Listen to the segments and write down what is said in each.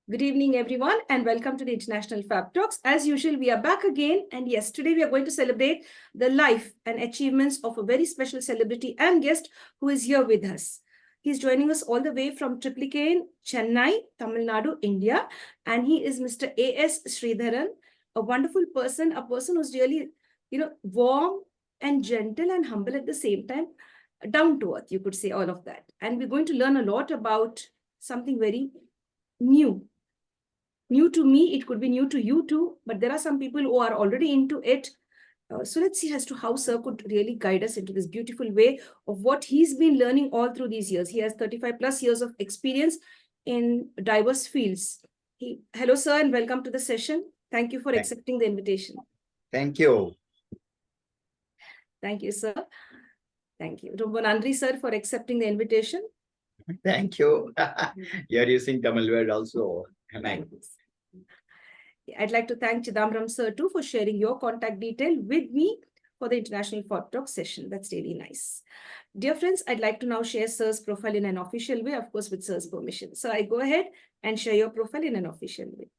Good evening, everyone, and welcome to the International Fabtalks. As usual, we are back again, and yes, today we are going to celebrate the life and achievements of a very special celebrity and guest who is here with us. He's joining us all the way from Triplicane, Chennai, Tamil Nadu, India, and he is Mr. A.S.SREEDHARAN, a wonderful person, a person who's really, warm and gentle and humble at the same time, down to earth, you could say all of that. And we're going to learn a lot about something very new to me. It could be new to you too, but there are some people who are already into it. So let's see as to how Sir could really guide us into this beautiful way of what he's been learning all through these years. He has 35 plus years of experience in diverse fields. Hello, sir, and welcome to the session. Thank you for accepting the invitation. Thank you. Thank you, sir. Thank you. Romba Nandri, sir, for accepting the invitation. Thank you. You're using Tamil word also. Nice. I'd like to thank Chidambaram sir too for sharing your contact detail with me for the International Fabtalks session. That's really nice. Dear friends, I'd like to now share sir's profile in an official way, of course, with sir's permission. So I go ahead and share your profile in an official way.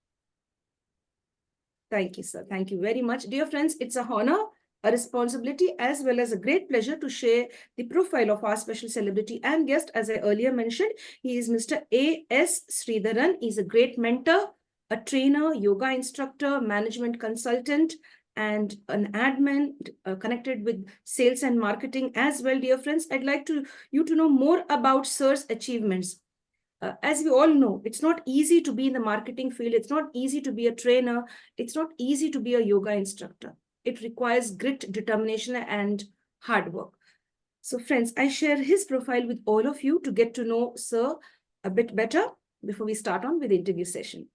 Thank you, sir. Thank you very much. Dear friends, it's a honor, a responsibility, as well as a great pleasure to share the profile of our special celebrity and guest. As I earlier mentioned, he is Mr. A.S.SREEDHARAN. He's a great mentor, a trainer, yoga instructor, management consultant, and an admin connected with sales and marketing as well. Dear friends, I'd like you to know more about Sir's achievements. As we all know, it's not easy to be in the marketing field. It's not easy to be a trainer. It's not easy to be a yoga instructor. It requires grit, determination, and hard work. So friends, I share his profile with all of you to get to know Sir a bit better before we start on with the interview session.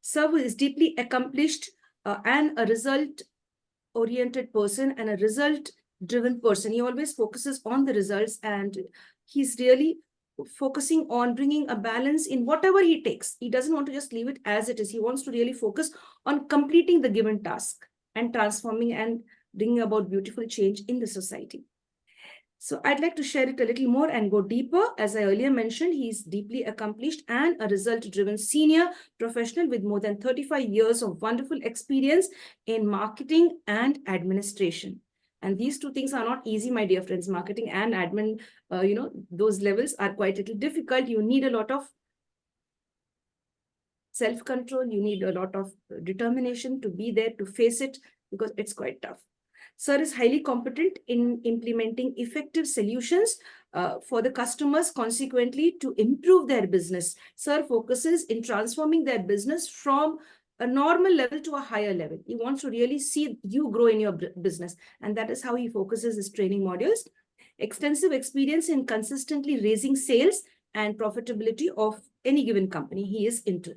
Sir is deeply accomplished and a result-oriented person and a result-driven person. He always focuses on the results, and he's really focusing on bringing a balance in whatever he takes. He doesn't want to just leave it as it is. He wants to really focus on completing the given task and transforming and bringing about beautiful change in the society. So I'd like to share it a little more and go deeper. As I earlier mentioned, he's deeply accomplished and a result-driven senior professional with more than 35 years of wonderful experience in marketing and administration. And these two things are not easy, my dear friends. Marketing and admin, those levels are quite a little difficult. You need a lot of self-control. You need a lot of determination to be there to face it because it's quite tough. Sir is highly competent in implementing effective solutions for the customers, consequently, to improve their business. Sir focuses in transforming their business from a normal level to a higher level. He wants to really see you grow in your business. And that is how he focuses his training modules. Extensive experience in consistently raising sales and profitability of any given company he is into.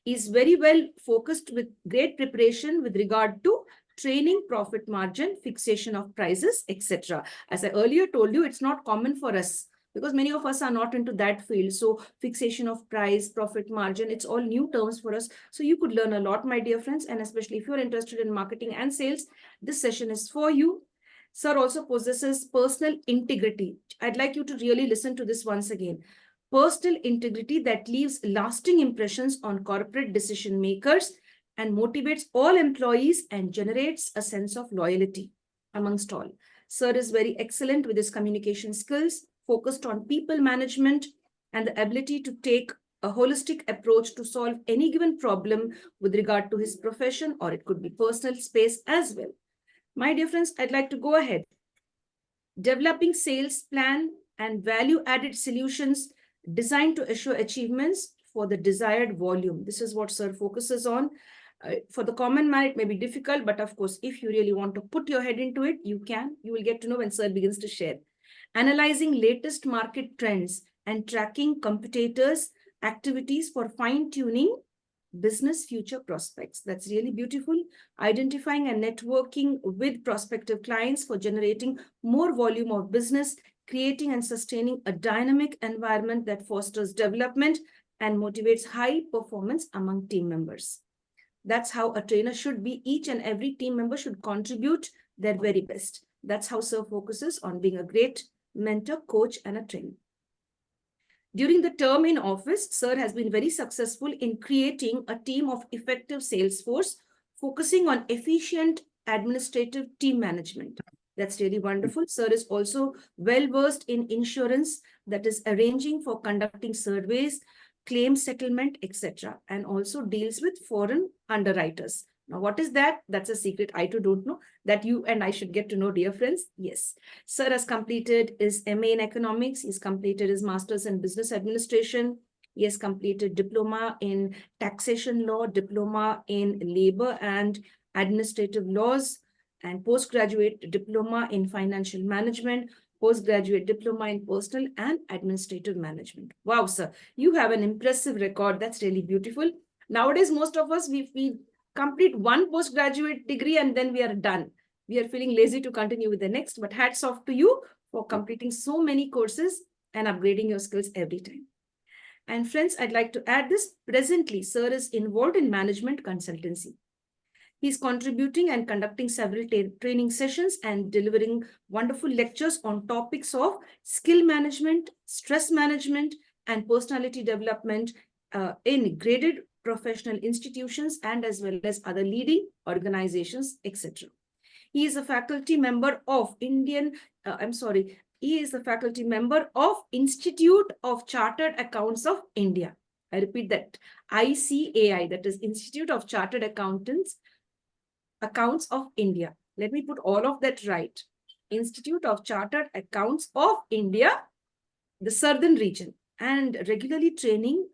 He's very well focused with great preparation with regard to training, profit margin, fixation of prices, etc. As I earlier told you, it's not common for us because many of us are not into that field. So fixation of price, profit margin, it's all new terms for us. So you could learn a lot, my dear friends, and especially if you're interested in marketing and sales, this session is for you. Sir also possesses personal integrity. I'd like you to really listen to this once again. Personal integrity that leaves lasting impressions on corporate decision makers and motivates all employees and generates a sense of loyalty amongst all. Sir is very excellent with his communication skills, focused on people management and the ability to take a holistic approach to solve any given problem with regard to his profession, or it could be personal space as well. My dear friends, I'd like to go ahead. Developing sales plan and value-added solutions designed to assure achievements for the desired volume. This is what Sir focuses on. For the common man, it may be difficult, but of course, if you really want to put your head into it, you can. You will get to know when Sir begins to share. Analyzing latest market trends and tracking competitors' activities for fine-tuning business future prospects. That's really beautiful. Identifying and networking with prospective clients for generating more volume of business, creating and sustaining a dynamic environment that fosters development and motivates high performance among team members. That's how a trainer should be. Each and every team member should contribute their very best. That's how Sir focuses on being a great mentor, coach, and a trainer. During the term in office, sir has been very successful in creating a team of effective sales force, focusing on efficient administrative team management. That's really wonderful. Sir is also well-versed in insurance, that is arranging for conducting surveys, claim settlement, etc., and also deals with foreign underwriters. Now, what is that? That's a secret I too don't know, that you and I should get to know, dear friends. Yes. Sir has completed his MA in economics. He's completed his master's in business administration. He has completed diploma in taxation law, diploma in labor and administrative laws, and postgraduate diploma in financial management, postgraduate diploma in personal and administrative management. Wow, sir, you have an impressive record. That's really beautiful. Nowadays, most of us, we complete one postgraduate degree and then we are done. We are feeling lazy to continue with the next, but hats off to you for completing so many courses and upgrading your skills every time. And friends, I'd like to add this. Presently, sir is involved in management consultancy. He's contributing and conducting several training sessions and delivering wonderful lectures on topics of skill management, stress management, and personality development in graded professional institutions and as well as other leading organizations, etc. He is a faculty member of he is a faculty member of Institute of Chartered Accountants of India. I repeat that, ICAI, that is Institute of Chartered Accounts of India. Let me put all of that right. Institute of Chartered Accounts of India, the southern region, and regularly training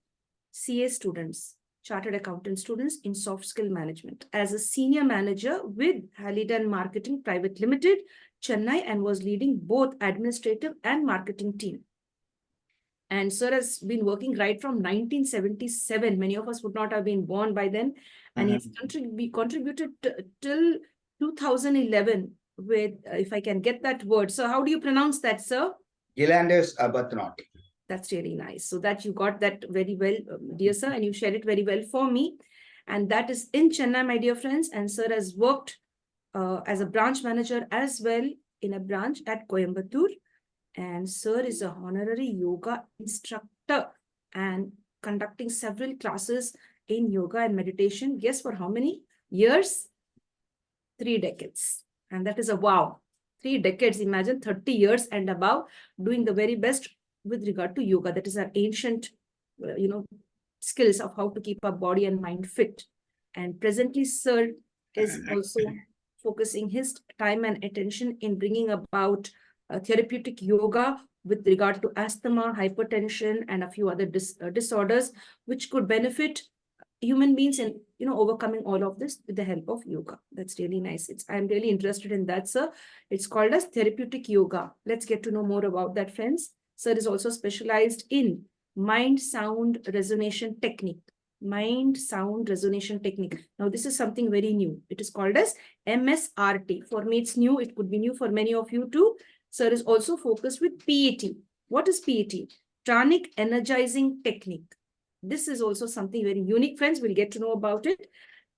CA students, Chartered Accountant students in soft skill management as a senior manager with Hallidan Marketing Private Limited, Chennai, and was leading both administrative and marketing team. And sir has been working right from 1977. Many of us would not have been born by then. And he's contributed till 2011 with, if I can get that word. So how do you pronounce that, sir? Gilanders Arbuthnot. That's really nice. So that you got that very well, dear sir, and you shared it very well for me. And that is in Chennai, my dear friends. And sir has worked as a branch manager as well in a branch at Coimbatore. And sir is a honorary yoga instructor and conducting several classes in yoga and meditation. Guess for how many years? 3 decades. And that is a wow. 3 decades. Imagine 30 years and above doing the very best with regard to yoga. That is our ancient, skills of how to keep our body and mind fit. And presently, sir is also focusing his time and attention in bringing about therapeutic yoga with regard to asthma, hypertension, and a few other disorders, which could benefit human beings in overcoming all of this with the help of yoga. That's really nice. I'm really interested in that, sir. It's called as therapeutic yoga. Let's get to know more about that, friends. Sir is also specialized in mind sound resonation technique. Mind sound resonation technique. Now, this is something very new. It is called as MSRT. For me, it's new. It could be new for many of you too. Sir is also focused with PET. What is PET? Pranic energizing technique. This is also something very unique, friends. We'll get to know about it.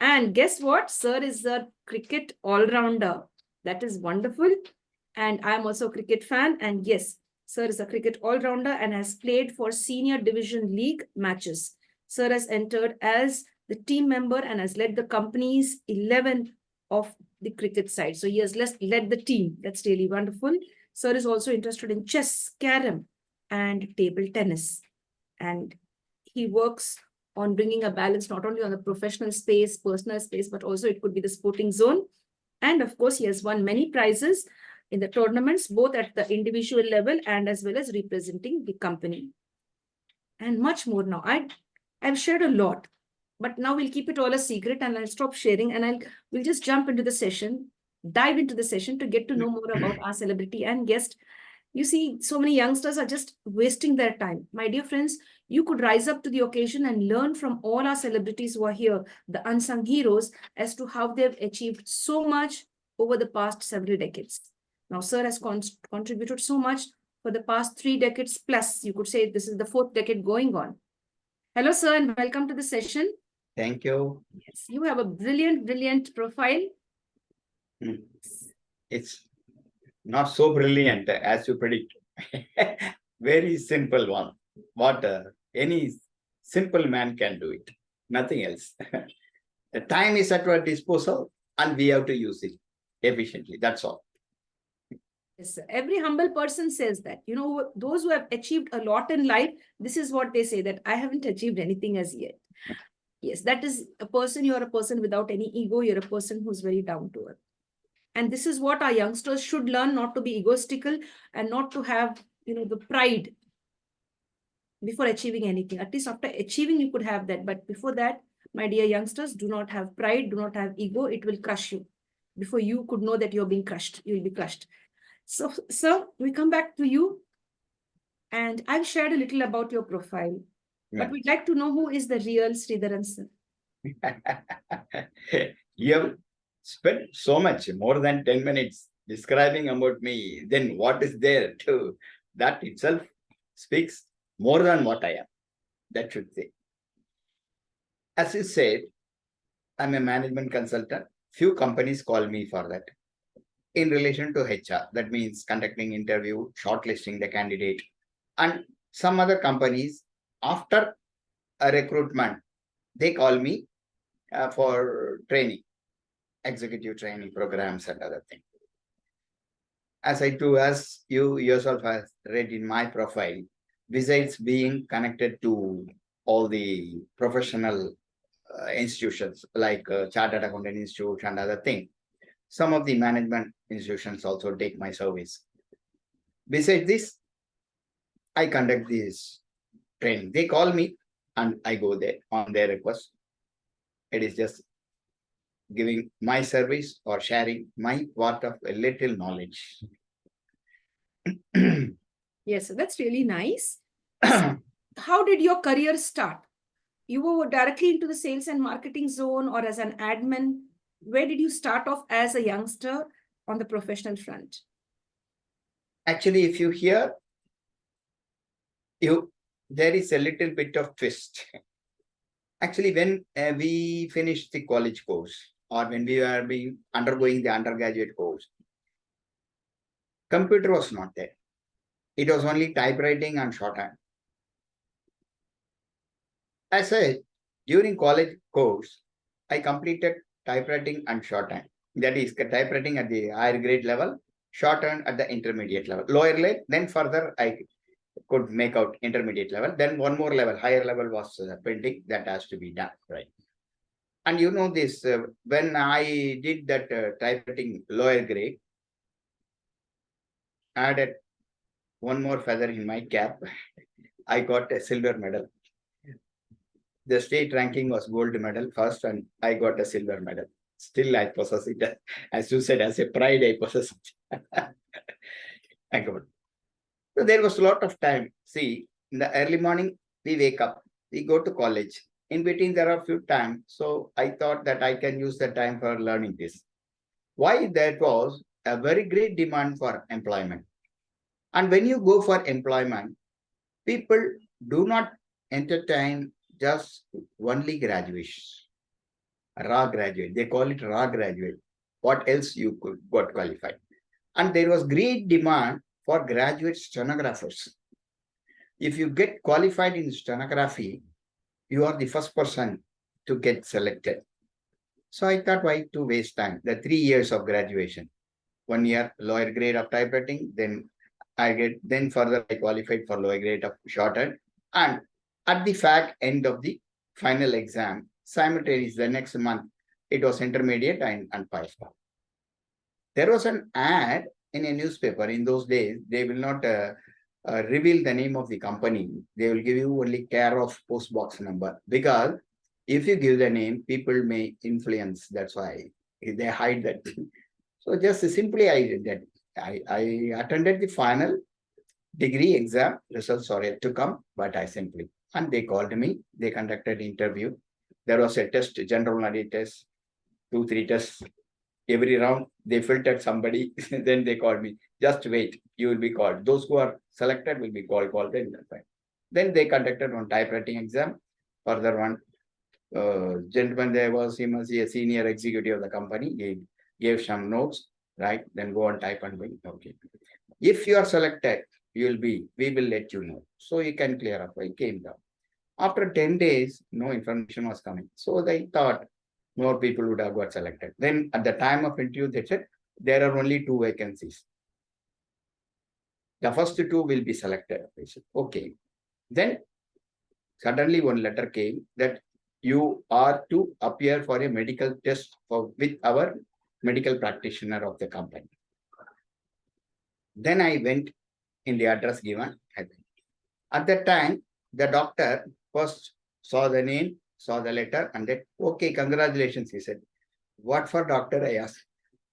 And guess what? Sir is a cricket all-rounder. That is wonderful. And I'm also a cricket fan. And yes, sir is a cricket all-rounder and has played for senior division league matches. Sir has entered as the team member and has led the company's 11 of the cricket side. So he has led the team. That's really wonderful. Sir is also interested in chess, carom, and table tennis. And he works on bringing a balance not only on the professional space, personal space, but also it could be the sporting zone. And of course, he has won many prizes in the tournaments, both at the individual level and as well as representing the company. And much more now. I've shared a lot, but now we'll keep it all a secret and I'll stop sharing and we'll just jump into the session, dive into the session to get to know more about our celebrity and guest. You see, so many youngsters are just wasting their time. My dear friends, you could rise up to the occasion and learn from all our celebrities who are here, the unsung heroes, as to how they've achieved so much over the past several decades. Now, sir has contributed so much for the past 3 decades plus. You could say this is the 4th decade going on. Hello, sir, and welcome to the session. Thank you. Yes, you have a brilliant, brilliant profile. It's not so brilliant as you predict. Very simple one. what any simple man can do it, nothing else. The time is at our disposal and we have to use it efficiently. That's all. Yes, every humble person says that. You know, those who have achieved a lot in life, this is what they say, that I haven't achieved anything as yet. Yes, that is a person, you're a person without any ego, you're a person who's very down to earth. And this is what our youngsters should learn, not to be egoistical and not to have, the pride before achieving anything. At least after achieving, you could have that. But before that, my dear youngsters, do not have pride, do not have ego. It will crush you. Before you could know that you're being crushed, you'll be crushed. So, sir, we come back to you. And I've shared a little about your profile. But we'd like to know who is the real Sridharan, sir. You have spent so much, more than 10 minutes describing about me. Then what is there to that itself speaks more than what I am. That should say. As you said, I'm a management consultant. Few companies call me for that. In relation to HR, that means conducting interview, shortlisting the candidate, and some other companies after a recruitment, they call me for training, executive training programs and other things. As you yourself have read in my profile, besides being connected to all the professional institutions like Chartered Accountant Institute and other things, some of the management institutions also take my service. Besides this, I conduct this training. They call me and I go there on their request. It is just giving my service or sharing my part of a little knowledge. Yes, that's really nice. How did your career start? You were directly into the sales and marketing zone or as an admin? Where did you start off as a youngster on the professional front? Actually, if you hear, there is a little bit of twist. Actually, when we finished the college course or when we were undergoing the undergraduate course, computer was not there. It was only typewriting and shorthand. I said, during college course, I completed typewriting and shorthand. That is typewriting at the higher grade level, shorthand at the intermediate level. Lower level, then further I could make out intermediate level. Then one more level, higher level was printing that has to be done, right? And you know this, when I did that typewriting lower grade, I added one more feather in my cap. I got a silver medal. The state ranking was gold medal first, and I got a silver medal. Still, I possess it. As you said, as a pride, I possess it. I got. So there was a lot of time. See, in the early morning, we wake up, we go to college. In between, there are a few times. So I thought that I can use the time for learning this. Why? That was a very great demand for employment. And when you go for employment, people do not entertain just only graduates, raw graduate. They call it raw graduate. What else you could got qualified? And there was great demand for graduate stenographers. If you get qualified in stenography, you are the first person to get selected. So I thought, why to waste time? The 3 years of graduation, 1 year lower grade of typewriting, then further I qualified for lower grade of shorthand, and at the fact end of the final exam, simultaneously the next month, it was intermediate and passed. There was an ad in a newspaper. In those days, they will not reveal the name of the company. They will give you only care of post box number, because if you give the name, people may influence. That's why they hide that. So just simply I did that. I attended the final degree exam. Results are yet to come, but I simply, and they called me. They conducted interview. There was a test, general knowledge test, 2-3 tests. Every round they filtered somebody. Then they called me. Just wait, you will be called. Those who are selected will be called. Then they conducted one typewriting exam. Further one gentleman there was, he must be a senior executive of the company. He gave some notes, right? Then go and type and bring. Okay. If you are selected, we will let you know. So you can clear up. I came down. After 10 days, no information was coming. So they thought more people would have got selected. Then at the time of interview, they said there are only 2 vacancies. The first 2 will be selected. I said, okay. Then suddenly one letter came that you are to appear for a medical test with our medical practitioner of the company. Then I went in the address given. At that time, the doctor first saw the name, saw the letter, and then, okay, congratulations, he said. What for, doctor? I asked.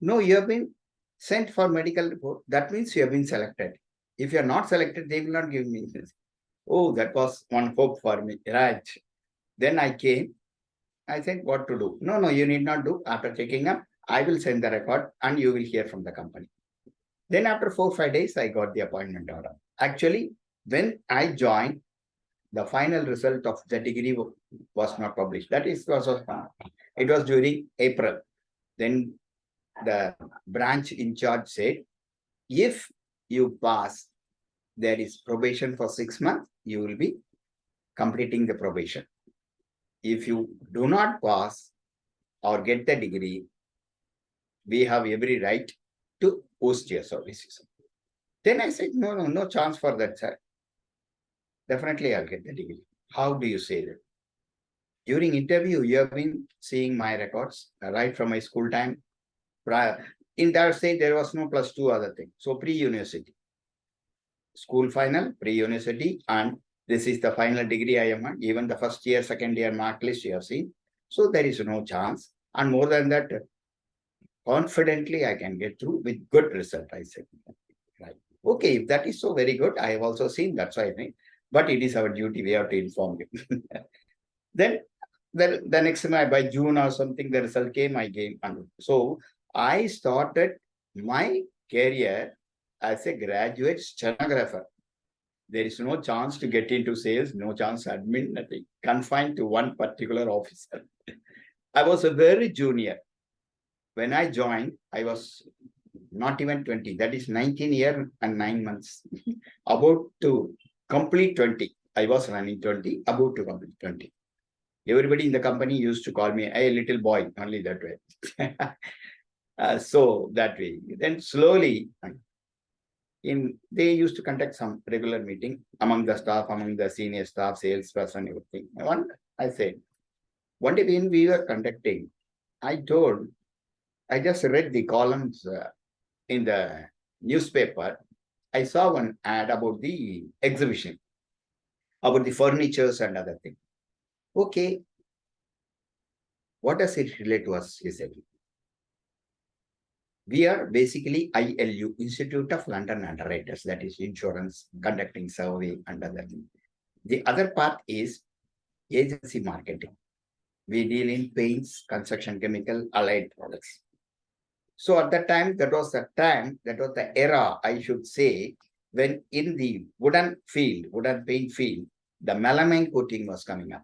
No, you have been sent for medical report. That means you have been selected. If you are not selected, they will not give me this. Oh, that was one hope for me. Right. Then I came. I said, what to do? No, you need not do. After checking up, I will send the record and you will hear from the company. Then after 4 or 5 days, I got the appointment order. Actually, when I joined, the final result of the degree was not published. That is also, it was during April. Then the branch in charge said, if you pass, there is probation for 6 months, you will be completing the probation. If you do not pass or get the degree, we have every right to post your services. Then I said, no chance for that, sir. Definitely I'll get the degree. How do you say that? During interview, you have been seeing my records right from my school time. In that stage, there was no +2 other thing. So pre-university, school final, pre-university, and this is the final degree I am on. Even the first year, second year mark list you have seen. So there is no chance. And more than that, confidently I can get through with good result, I said. Right. Okay, if that is so very good, I have also seen, that's why I think. But it is our duty, we have to inform you. Then the next time, by June or something, the result came, I came. So I started my career as a graduate stenographer. There is no chance to get into sales, no chance admin, nothing. Confined to one particular officer. I was a very junior. When I joined, I was not even 20. That is 19 years and 9 months. About to complete 20. I was running 20, about to complete 20. Everybody in the company used to call me a little boy, only that way. So that way. Then slowly, they used to conduct some regular meeting among the staff, among the senior staff, salesperson, everything. I said, one day when we were conducting, I just read the columns in the newspaper. I saw one ad about the exhibition, about the furnitures and other things. Okay, what does it relate to us? He said, we are basically ILU, Institute of London Underwriters, that is insurance, conducting survey and other things. The other part is agency marketing. We deal in paints, construction chemical, allied products. So at that time, that was the era, I should say, when in the wooden paint field, the melamine coating was coming up.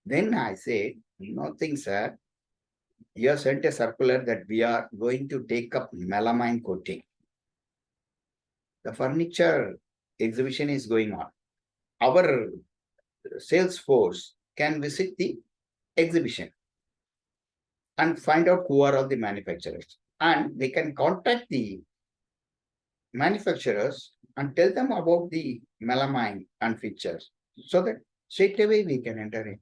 Then I said, nothing, sir. You have sent a circular that we are going to take up melamine coating. The furniture exhibition is going on. Our sales force can visit the exhibition and find out who are all the manufacturers. And they can contact the manufacturers and tell them about the melamine and features, so that straight away we can enter in.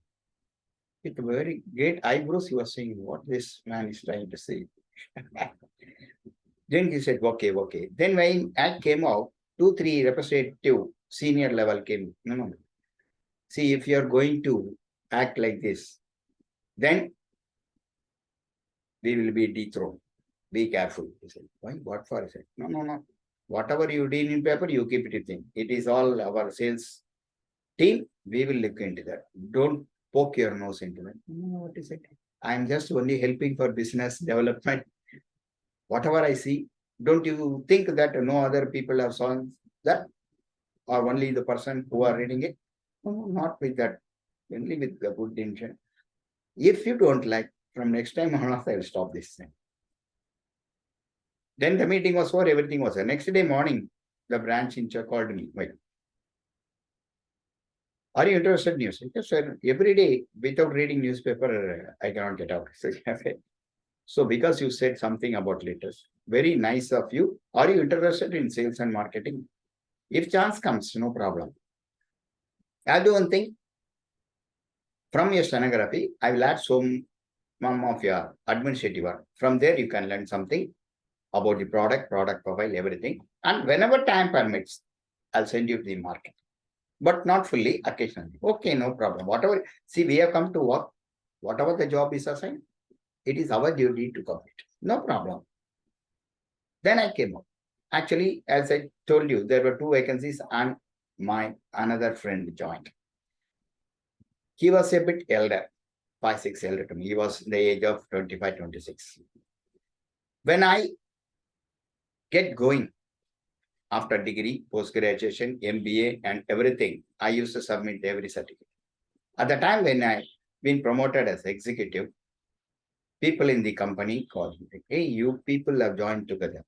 With very great eyebrows, he was saying, what this man is trying to say. Then he said, okay. Then when I came out, 2-3 representative senior level came. No. See, if you are going to act like this, then we will be dethroned. Be careful. He said, why? What for? I said, no. Whatever you did in paper, you keep it in. It is all our sales team. We will look into that. Don't poke your nose into it. No, what is it? I am just only helping for business development. Whatever I see, don't you think that no other people have saw that? Or only the person who are reading it? No, not with that. Only with the good intention. If you don't like, from next time on, I will stop this thing. Then the meeting was over, everything was there. Next day morning, the branch in Czech called me. Wait. Are you interested in news? Yes, sir. Every day, without reading newspaper, I cannot get out. So because you said something about letters, very nice of you. Are you interested in sales and marketing? If chance comes, no problem. I'll do one thing. From your stenography, I will add some of your administrative work. From there, you can learn something about the product profile, everything. And whenever time permits, I'll send you to the market. But not fully, occasionally. Okay, no problem. Whatever, see, we have come to work. Whatever the job is assigned, it is our duty to complete. No problem. Then I came up. Actually, as I told you, there were 2 vacancies and my another friend joined. He was a bit elder, 5, 6 elder to me. He was the age of 25, 26. When I get going after degree, post-graduation, MBA and everything, I used to submit every certificate. At the time when I been promoted as executive, people in the company called me, hey, you people have joined together.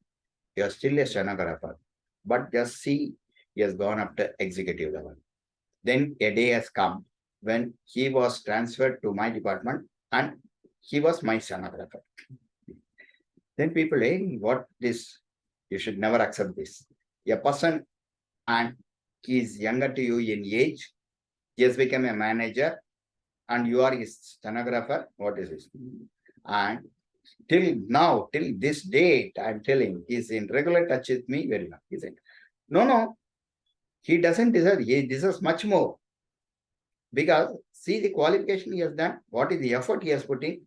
You are still a stenographer, but just see, he has gone up to executive level. Then a day has come when he was transferred to my department and he was my stenographer. Then people, hey, what this? You should never accept this. A person and he is younger to you in age, he has become a manager and you are his stenographer. What is this? And till now, till this date, I'm telling, he's in regular touch with me very well. He said, no, he doesn't deserve, he deserves much more. Because see the qualification he has done, what is the effort he has put in.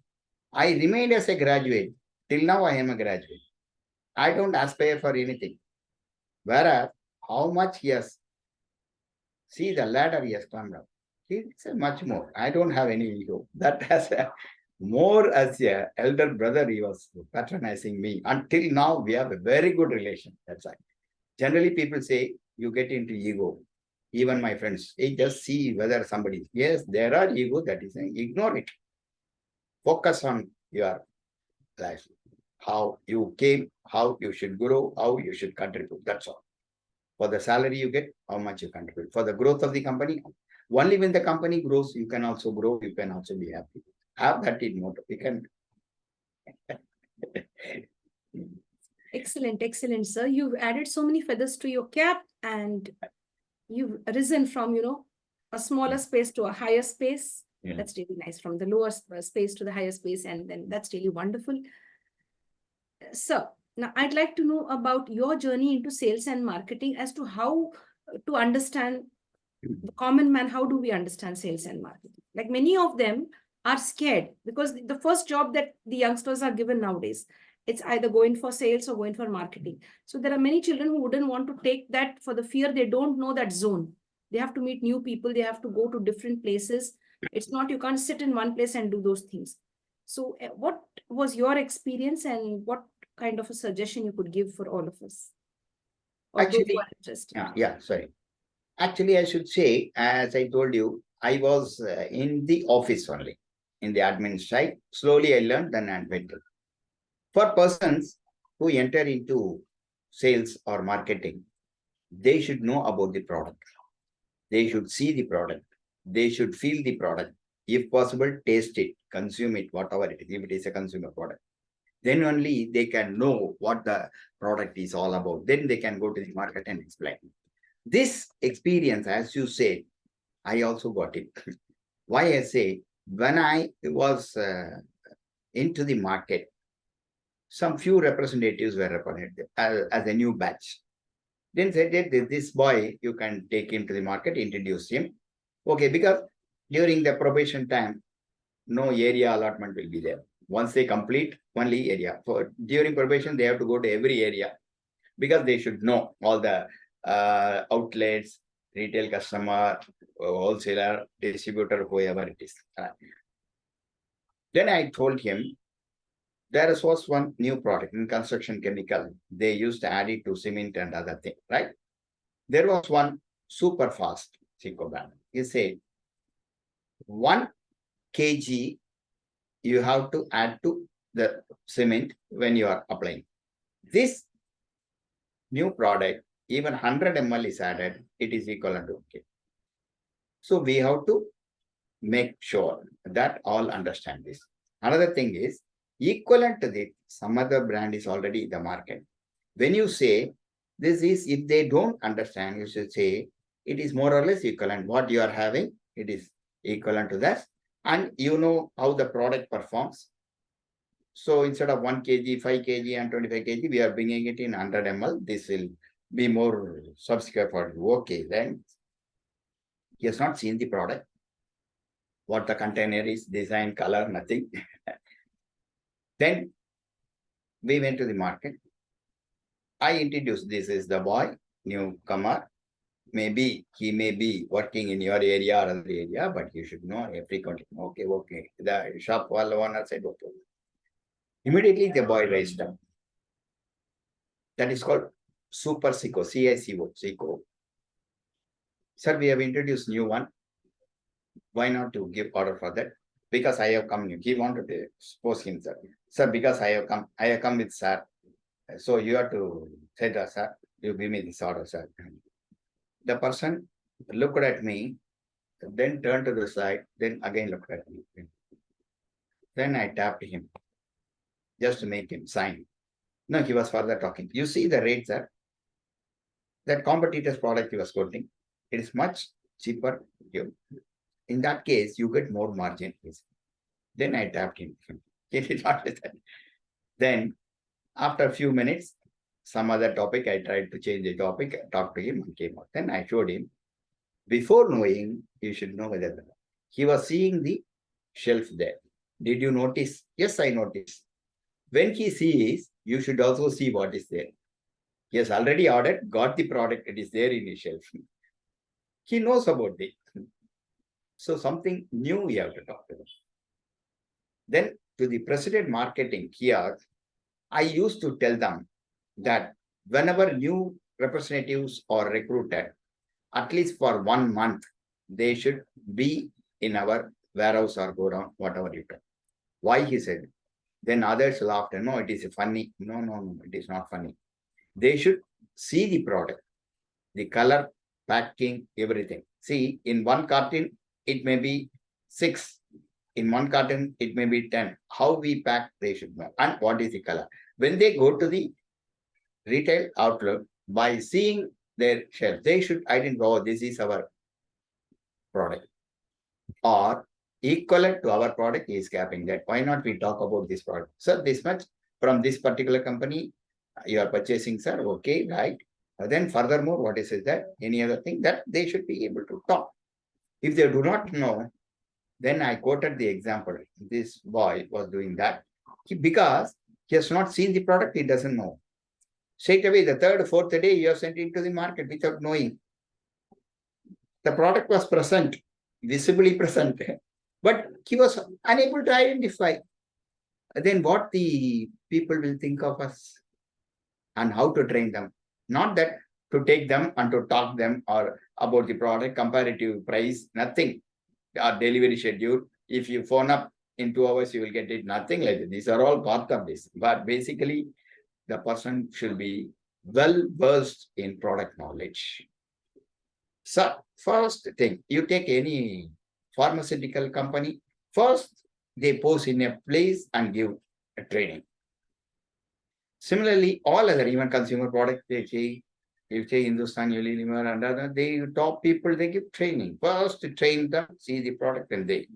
I remained as a graduate. Till now, I am a graduate. I don't aspire for anything. Whereas, how much he has, see the ladder he has climbed up. He said much more. I don't have any ego. That has a, more as a elder brother, he was patronizing me. Until now, we have a very good relation. That's why. Generally, people say, you get into ego. Even my friends, they just see whether somebody, yes, there are ego, that is, ignore it. Focus on your life. How you came, how you should grow, how you should contribute. That's all. For the salary you get, how much you contribute. For the growth of the company, only when the company grows, you can also grow, you can also be happy. Have that in motto. You can. Excellent, sir. You've added so many feathers to your cap and you've risen from, a smaller space to a higher space. Yeah. That's really nice. From the lower space to the higher space. And then that's really wonderful. Sir, now I'd like to know about your journey into sales and marketing as to how to understand the common man. How do we understand sales and marketing? Like many of them are scared because the first job that the youngsters are given nowadays, it's either going for sales or going for marketing. So there are many children who wouldn't want to take that for the fear they don't know that zone. They have to meet new people. They have to go to different places. It's not, you can't sit in one place and do those things. So what was your experience and what kind of a suggestion you could give for all of us? Or those who Actually, are interested? sorry. Actually, I should say, as I told you, I was in the office only, in the admin side. Slowly I learned, then I went to. For persons who enter into sales or marketing, they should know about the product. They should see the product. They should feel the product. If possible, taste it, consume it, whatever it is, if it is a consumer product. Then only they can know what the product is all about. Then they can go to the market and explain. This experience, as you said, I also got it. Why I say, when I was into the market, some few representatives were appointed as a new batch. Then said that this boy, you can take him to the market, introduce him. Okay, because during the probation time, no area allotment will be there. Once they complete, only area. For during probation, they have to go to every area because they should know all the outlets, retail customer, wholesaler, distributor, whoever it is. Then I told him, there was one new product in construction chemical. They used to add it to cement and other thing, right? There was one super fast Cicoban. He said, 1 kg you have to add to the cement when you are applying. This new product even 100 ml is added, it is equivalent to okay. So we have to make sure that all understand this. Another thing is equivalent to this, some other brand is already in the market. When you say this is, if they don't understand, you should say it is more or less equivalent. What you are having, it is equivalent to that. And you know how the product performs. So instead of 1 kg, 5 kg and 25 kg, we are bringing it in 100 ml. This will be more subscribed for you. Okay, then he has not seen the product, what the container is, design, color, nothing. Then we went to the market. I introduced, this is the boy, newcomer. Maybe he may be working in your area or other area, but you should know frequently. Okay. The shop owner said, okay. Immediately the boy raised up. That is called Super Cico, CICO, Cico. Sir, we have introduced new one. Why not to give order for that? Because I have come new. He wanted to expose himself. Sir, because I have come with sir. So you have to say that, sir, you give me this order, sir. The person looked at me, then turned to the side, then again looked at me. Then I tapped him just to make him sign. No, he was further talking. You see the rates, sir. That competitor's product he was quoting, it is much cheaper here. In that case, you get more margin. Then I tapped him. He did not listen. Then, after a few minutes, some other topic, I tried to change the topic, talked to him, and came out. Then I showed him. Before knowing, you should know whether he was seeing the shelf there. Did you notice? Yes, I noticed. When he sees, you should also see what is there. He has already ordered, got the product, it is there in his shelf. He knows about it. So something new we have to talk to them. Then to the president marketing here, I used to tell them that whenever new representatives are recruited, at least for 1 month, they should be in our warehouse or go down, whatever you do. Why he said? Then others laughed. No, it is funny. No, it is not funny. They should see the product, the color, packing, everything. See, in one carton, it may be 6. In one carton, it may be 10. How we pack, they should know. And what is the color? When they go to the retail outlet, by seeing their shelf, they should identify, oh, this is our product. Or equivalent to our product is capping that. Why not we talk about this product? Sir, this much from this particular company you are purchasing, sir. Okay, right. Then furthermore, what is that? Any other thing that they should be able to talk. If they do not know, then I quoted the example. This boy was doing that. Because he has not seen the product, he doesn't know. Straight away, the third, fourth day, you have sent it to the market without knowing. The product was present, visibly present, but he was unable to identify. Then what the people will think of us and how to train them. Not that to take them and to talk them or about the product, comparative price, nothing. Or delivery schedule. If you phone up in 2 hours, you will get it. Nothing like that. These are all part of this. But basically, the person should be well versed in product knowledge. So, first thing, you take any pharmaceutical company, first they post in a place and give a training. Similarly, all other, even consumer products, they say, if say Hindustan Unilever and other, they top people, they give training. First train them, see the product, and they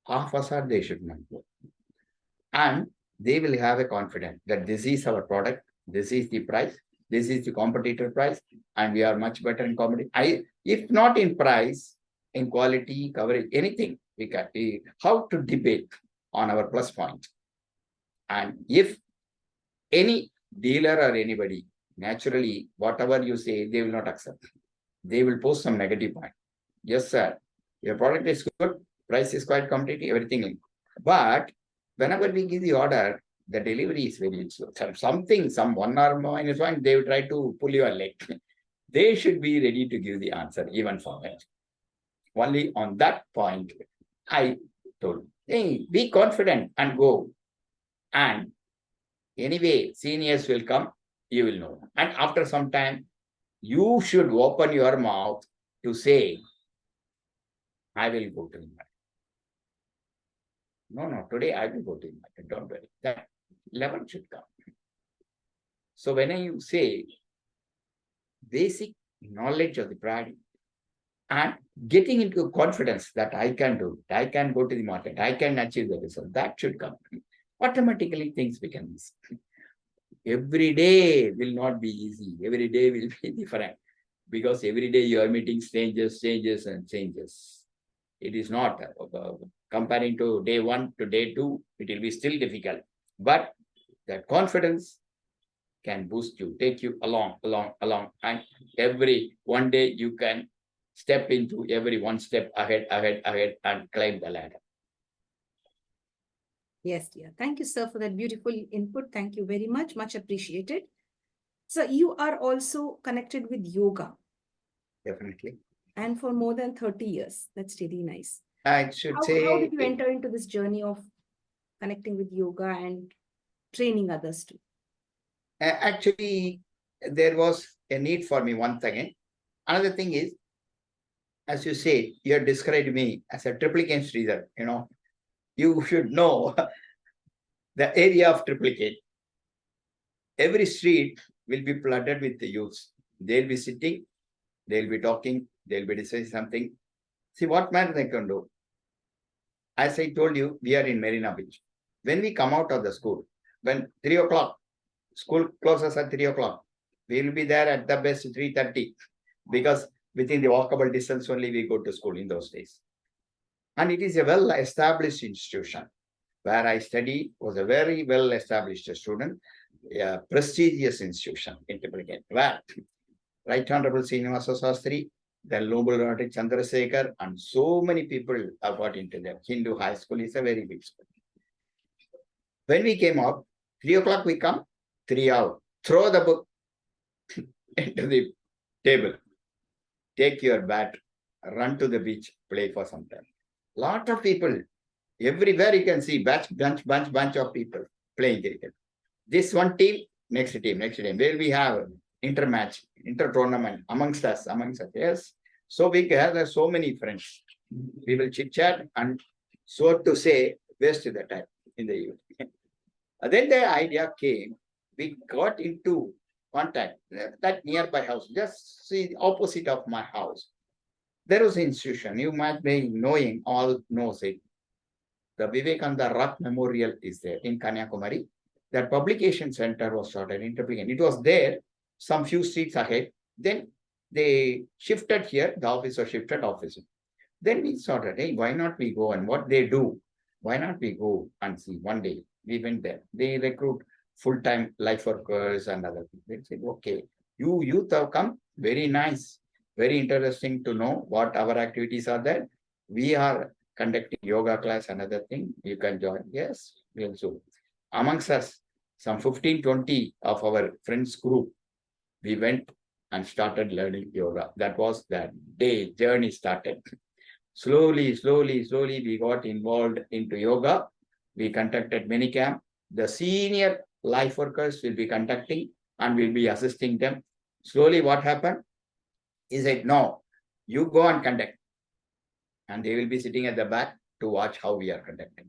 half us are they should not go. And they will have a confidence that this is our product, this is the price, this is the competitor price, and we are much better in competition. If not in price, in quality, coverage, anything, we can how to debate on our plus point. And if any dealer or anybody, naturally, whatever you say, they will not accept. They will post some negative point. Yes, sir. Your product is good, price is quite competitive, everything. But whenever we give the order, the delivery is very slow. Something, some 1 or -1, they will try to pull your leg. They should be ready to give the answer, even for that. Only on that point, I told, hey, be confident and go. And anyway, seniors will come, you will know. And after some time, you should open your mouth to say, I will go to the market. No, today I will go to the market. Don't worry. That level should come. So when you say basic knowledge of the product and getting into confidence that I can do it, I can go to the market, I can achieve the result, that should come. Automatically things become easy. Every day will not be easy. Every day will be different because every day you are meeting strangers. It is not comparing to day 1 to day 2, it will be still difficult. But that confidence can boost you, take you along. And every one day you can step into every one step ahead and climb the ladder. Yes, dear. Thank you, sir, for that beautiful input. Thank you very much. Much appreciated. So you are also connected with yoga. Definitely. And for more than 30 years. That's really nice. I should say. How did you enter into this journey of connecting with yoga and training others too? Actually, there was a need for me once again. Another thing is, as you say, you have described me as a triplicate streeter. You should know the area of triplicate. Every street will be flooded with the youths. They'll be sitting, they'll be talking, they'll be discussing something. See what matter they can do. As I told you, we are in Marina Beach. When we come out of the school, when 3 o'clock, school closes at 3 o'clock, we will be there at the best 3:30 because within the walkable distance only we go to school in those days. And it is a well-established institution. Where I studied was a very well-established student, a prestigious institution in Triplicate. Where Right Honorable Srinivasa Sastri, the Noble Roderick Chandrasekhar, and so many people have got into the Hindu high school. Is a very big school. When we came up, 3 o'clock we come, 3 out. Throw the book into the table. Take your bat, run to the beach, play for some time. Lot of people, everywhere you can see bunch of people playing cricket. This one team, next team. Where we have inter-match, inter-tournament amongst us. Yes. So we have so many friends. We will chit-chat and, so to say, waste the time in the evening. Then the idea came, we got into contact, that nearby house, just see opposite of my house. There was an institution, you might be knowing, all knows it. The Vivekananda Rock Memorial is there in Kanyakumari. That publication center was started in Triplicate. It was there some few streets ahead. Then they shifted here, the office was shifted office. Then we started, hey, why not we go and what they do? Why not we go and see? One day we went there. They recruit full-time life workers and other people. They said, okay, you youth have come, very nice, very interesting to know what our activities are there. We are conducting yoga class, another thing, you can join. Yes, we'll do. Amongst us, some 15, 20 of our friends group, we went and started learning yoga. That was that day, journey started. Slowly, we got involved into yoga. We conducted many camps. The senior life workers will be conducting and will be assisting them. Slowly, what happened? He said, no, you go and conduct. And they will be sitting at the back to watch how we are conducting.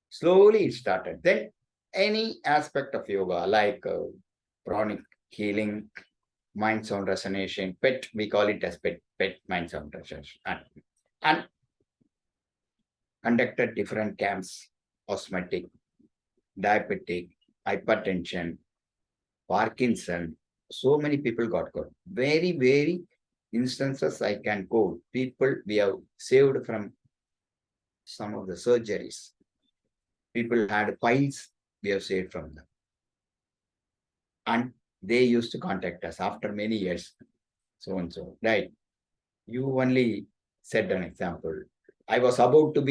Slowly it started. Then any aspect of yoga, like pranic healing, mind sound resonation, PET, we call it as PET mind sound resonation. And conducted different camps, asthmatic, diabetic, hypertension, Parkinson. So many people got caught. Very instances I can quote. People we have saved from some of the surgeries. People had piles, we have saved from them. And they used to contact us after many years. So and so, right? You only said an example. I was about to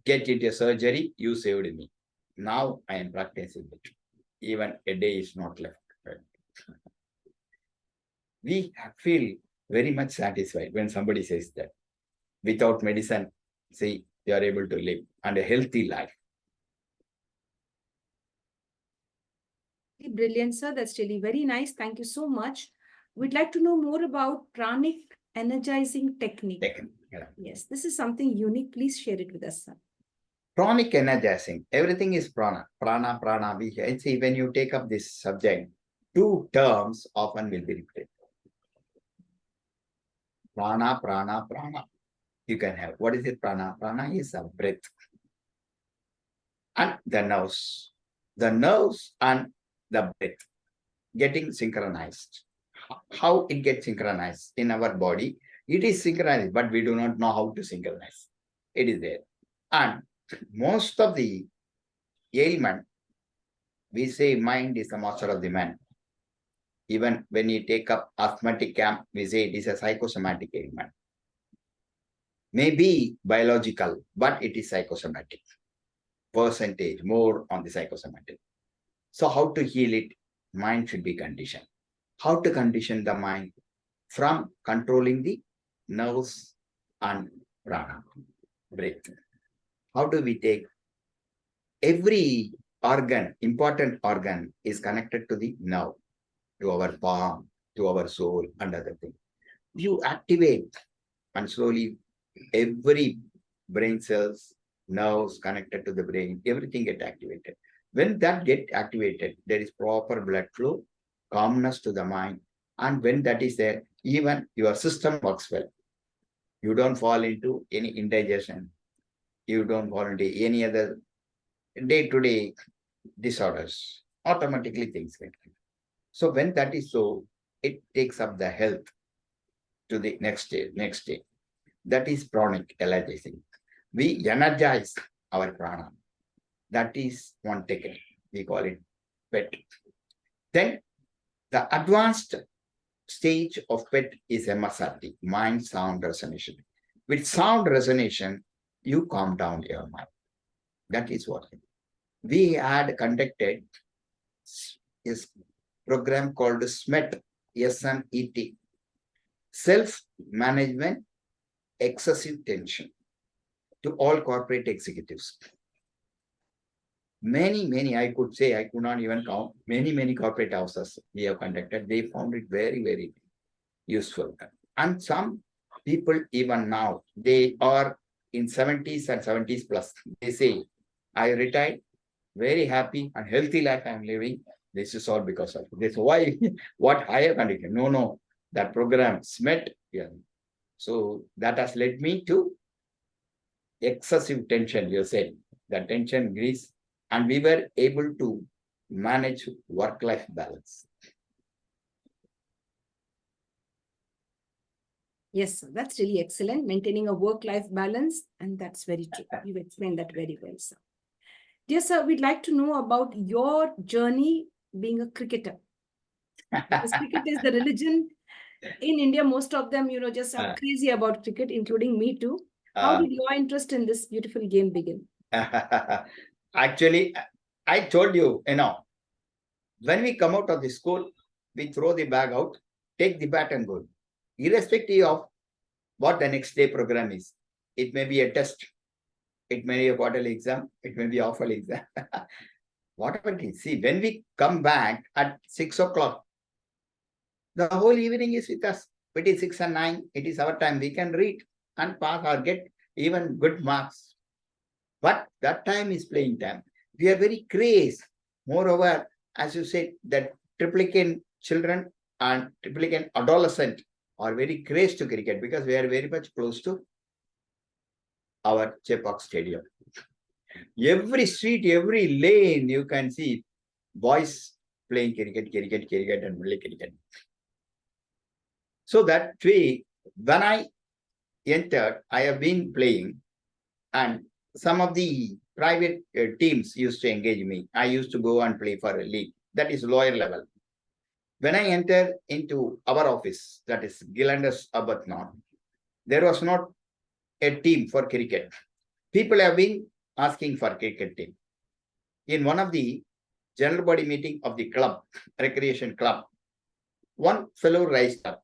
get into a surgery, you saved me. Now I am practicing it. Even a day is not left. Right? We feel very much satisfied when somebody says that. Without medicine, see, you are able to live and a healthy life. Brilliant, sir. That's really very nice. Thank you so much. We'd like to know more about pranic energizing technique. Yes, this is something unique. Please share it with us, sir. Pranic energizing, everything is prana. Prana, prana. See, when you take up this subject, two terms often will be repeated. Prana, prana, prana. You can have. What is it, prana? Prana is a breath. And the nerves. The nerves and the breath getting synchronized. How it gets synchronized in our body? It is synchronized, but we do not know how to synchronize. It is there. And most of the ailment, we say mind is the master of the man. Even when you take up asthmatic camp, we say it is a psychosomatic ailment. Maybe biological, but it is psychosomatic. Percentage more on the psychosomatic. So how to heal it? Mind should be conditioned. How to condition the mind? From controlling the nerves and prana, breath. How do we take? Every organ, important organ, is connected to the nerve, to our palm, to our soul, and other things. You activate, and slowly every brain cells, nerves connected to the brain, everything get activated. When that get activated, there is proper blood flow, calmness to the mind. And when that is there, even your system works well. You don't fall into any indigestion. You don't fall into any other day-to-day disorders. Automatically things get. So when that is so, it takes up the health to the next day. That is pranic energizing. We energize our prana. That is one technique. We call it PET. Then the advanced stage of PET is MSRT, mind sound resonation. With sound resonation, you calm down your mind. That is what we had conducted is program called SMET, SMET, self-management excessive tension, to all corporate executives. Many, I could say, I could not even count, many corporate houses we have conducted. They found it very useful. And some people even now, they are in 70s and 70s plus. They say, I retired, very happy and healthy life I'm living. This is all because of this. Why? What higher condition? No. That program, SMET. Yeah. So that has led me to excessive tension, you said. The tension increased, and we were able to manage work-life balance. Yes, sir. That's really excellent. Maintaining a work-life balance, and that's very true. You've explained that very well, sir. Dear sir, we'd like to know about your journey being a cricketer. Because cricket is the religion in India. Most of them, just are crazy about cricket, including me too. How did your interest in this beautiful game begin? Actually, I told you, when we come out of the school, we throw the bag out, take the bat and go. Irrespective of what the next day program is. It may be a test. It may be a quarterly exam. It may be a half-yearly exam. Whatever it is. See, when we come back at 6 o'clock, the whole evening is with us. It is 6 and 9. It is our time. We can read and pass or get even good marks. But that time is playing time. We are very crazed. Moreover, as you said, that triplicate children and triplicate adolescent are very crazed to cricket because we are very much close to our Chepauk Stadium. Every street, every lane, you can see boys playing cricket, and only cricket. So that way, when I entered, I have been playing, and some of the private teams used to engage me. I used to go and play for a league. That is lower level. When I entered into our office, that is Gillanders Arbuthnot, there was not a team for cricket. People have been asking for cricket team. In one of the general body meeting of the club, recreation club, one fellow raised up.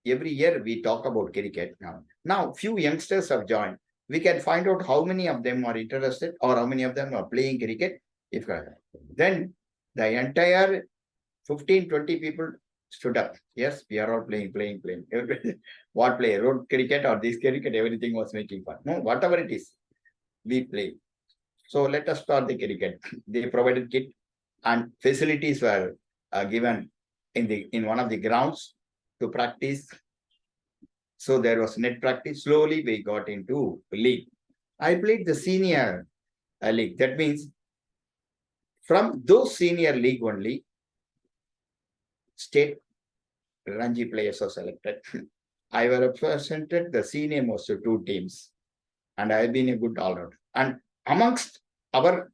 Every year we talk about cricket now. Now, few youngsters have joined. We can find out how many of them are interested or how many of them are playing cricket. Then The entire 15, 20 people stood up. Yes, we are all playing. What play? Road cricket or this cricket, everything was making fun. No, whatever it is, we play. So let us start the cricket. They provided kit and facilities were given in one of the grounds to practice. So there was net practice. Slowly we got into league. I played the senior league. That means from those senior league only, state Ranji players are selected. I represented the senior most two teams, and I have been a good all-rounder. And amongst our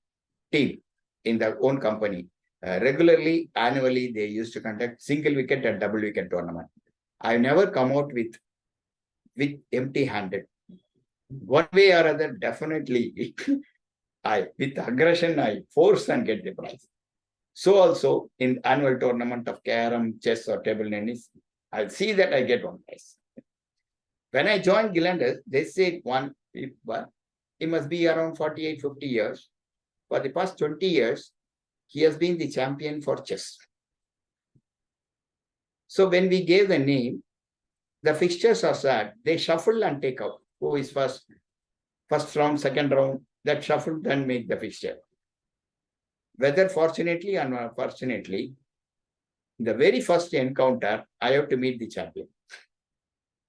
team in their own company, regularly, annually, they used to conduct single wicket and double wicket tournament. I never come out with empty-handed. One way or other, definitely, with aggression, I force and get the prize. So also in annual tournament of carom, chess, or table tennis, I'll see that I get one prize. When I joined Gillanders, they said he must be around 48, 50 years. For the past 20 years, he has been the champion for chess. So when we gave the name, the fixtures are sad. They shuffle and take out who is first round, second round, that shuffle then make the fixture. Whether fortunately or unfortunately, the very first encounter, I have to meet the champion.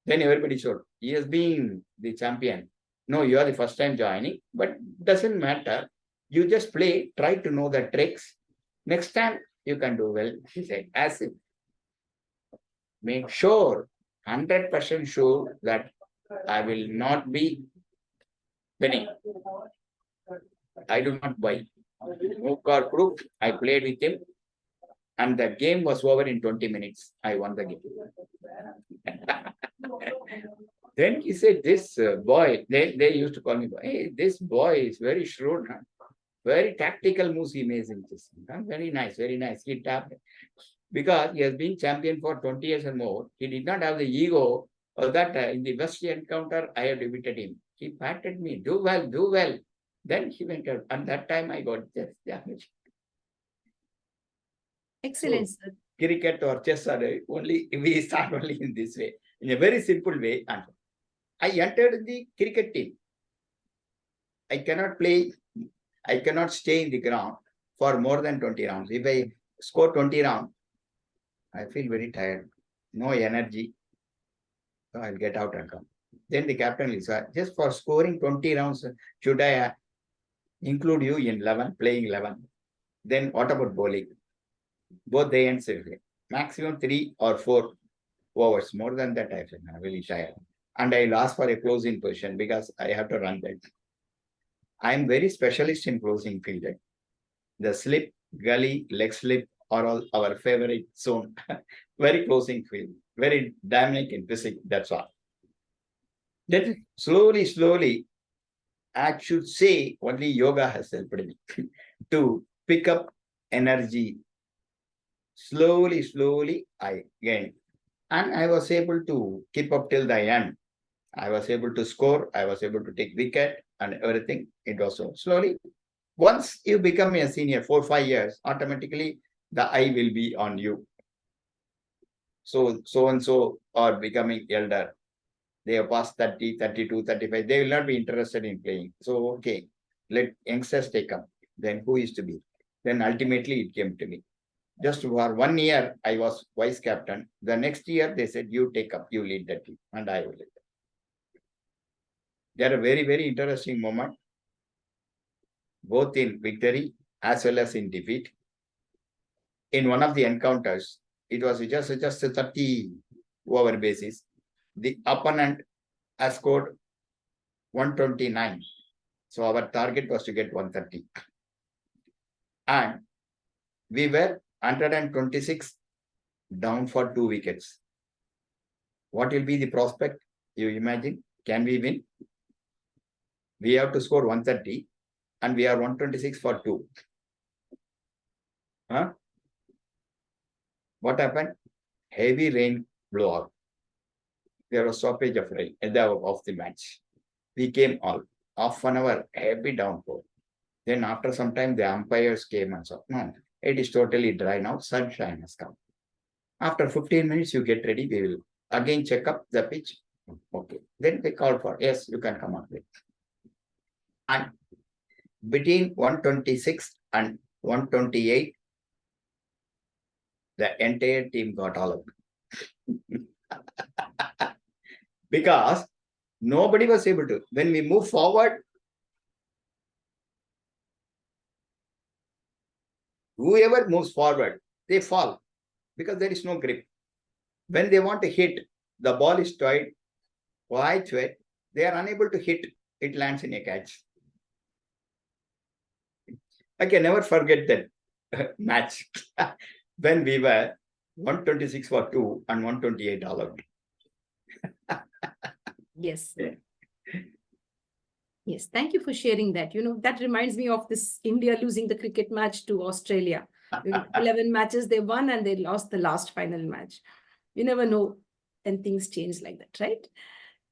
Then everybody showed, he has been the champion. No, you are the first time joining, but doesn't matter. You just play, try to know the tricks. Next time you can do well. He said, as if make sure, 100% sure that I will not be winning. I do not buy. No car proof. I played with him. And the game was over in 20 minutes. I won the game. Then he said, this boy, they used to call me, hey, this boy is very shrewd. Huh? Very tactical moves he makes in this. Very nice, very nice. He tapped. Because he has been champion for 20 years and more, he did not have the ego that in the West encounter, I have defeated him. He patted me, do well, do well. Then he went out. And that time I got just damaged. Excellent, So, sir. Cricket or chess are only, we start only in this way, in a very simple way. And I entered the cricket team. I cannot play, I cannot stay in the ground for more than 20 rounds. If I score 20 rounds, I feel very tired, no energy. So I'll get out and come. Then the captain is just for scoring 20 rounds, should I include you in 11, playing 11? Then what about bowling? Both day and safely. Maximum 3 or 4 overs. More than that, I feel I'm really tired. And I'll ask for a closing position because I have to run that. I'm very specialist in closing fielding. The slip, gully, leg slip are all our favorite zone. Very closing field. Very dynamic in physics. That's all. Then slowly, I should say only yoga has helped me to pick up energy. Slowly, I gained. And I was able to keep up till the end. I was able to score. I was able to take wicket and everything. It was so slowly. Once you become a senior, 4 5 years, automatically the eye will be on you. So and so are becoming elder. They have passed 30, 32, 35. They will not be interested in playing. So, okay, let youngsters take up. Then who is to be? Then ultimately it came to me. Just for 1 year, I was vice captain. The next year, they said, you take up, you lead the team. And I will lead. They are a very, very interesting moment, both in victory as well as in defeat. In one of the encounters, it was just a 30 over basis. The opponent has scored 129. So our target was to get 130. And we were 126 down for 2 wickets. What will be the prospect? You imagine? Can we win? We have to score 130 and we are 126 for 2. Huh? What happened? Heavy rain blew out. There was stoppage of rain of the match. We came all half an hour, heavy downpour. Then after some time, the umpires came and said, no, It is totally dry now. Sunshine has come. After 15 minutes, you get ready. We will again check up the pitch. Okay. Then they call for, yes, you can come up with. And between 126 and 128, the entire team got all out. Because nobody was able to. When we move forward, whoever moves forward, they fall because there is no grip. When they want to hit, the ball is tight, quite wet. They are unable to hit. It lands in a catch. I can never forget that match when we were 126 for 2 and 128 all out. Yes. Yeah. Yes, thank you for sharing that. That reminds me of this India losing the cricket match to Australia. 11 matches they won and they lost the last final match. You never know when things change like that, right?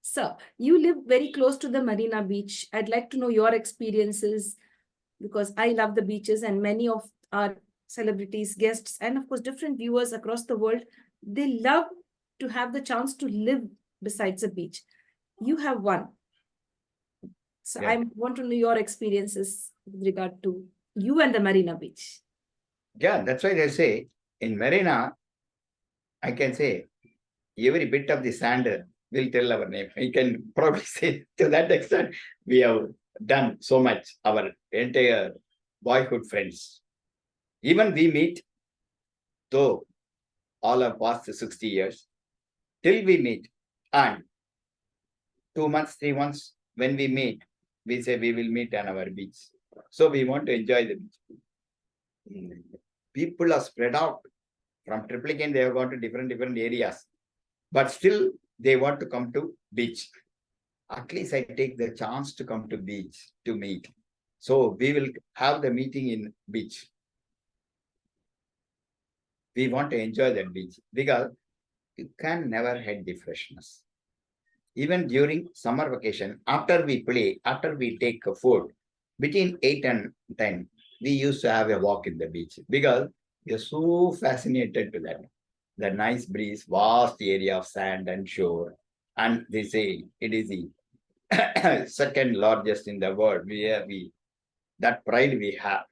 So, you live very close to the Marina Beach. I'd like to know your experiences because I love the beaches, and many of our celebrities, guests, and of course, different viewers across the world, they love to have the chance to live besides a beach. You have one. So Yeah. I want to know your experiences with regard to you and the Marina Beach. Yeah, that's why they say in Marina, I can say every bit of the sand will tell our name. You can probably say to that extent, we have done so much, our entire boyhood friends. Even we meet, though all have passed 60 years, till we meet. And 2 months, 3 months, when we meet, we say we will meet on our beach. So we want to enjoy the beach. People are spread out. From Triplicane, they have gone to different areas. But still, they want to come to beach. At least I take the chance to come to beach to meet. So we will have the meeting in beach. We want to enjoy that beach because you can never hide the freshness. Even during summer vacation, after we play, after we take food, between 8 and 10, we used to have a walk in the beach because we are so fascinated to that. The nice breeze, vast area of sand and shore. And they say it is the second largest in the world. That pride we have.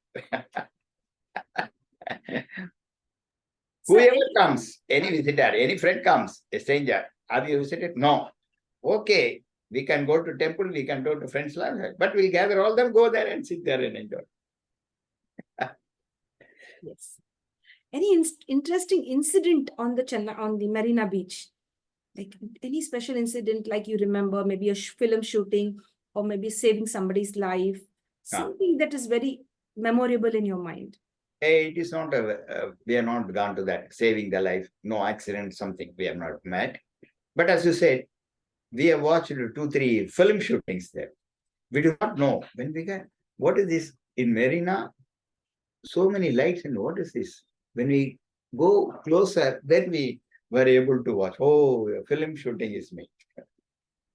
Whoever comes, any visitor, any friend comes, a stranger, have you visited? No. Okay, we can go to temple, we can go to friends' land, but we'll gather all them, go there and sit there and enjoy. Yes. Any interesting incident on the Marina Beach? Like any special incident, like you remember, maybe a film shooting or maybe saving somebody's life, something that is very memorable in your mind. It is not, we have not gone to that, saving the life, no accident, something we have not met. But as you said, we have watched 2, 3 film shootings there. We do not know when we get, what is this in Marina? So many lights, and what is this? When we go closer, then we were able to watch. Oh, a film shooting is made.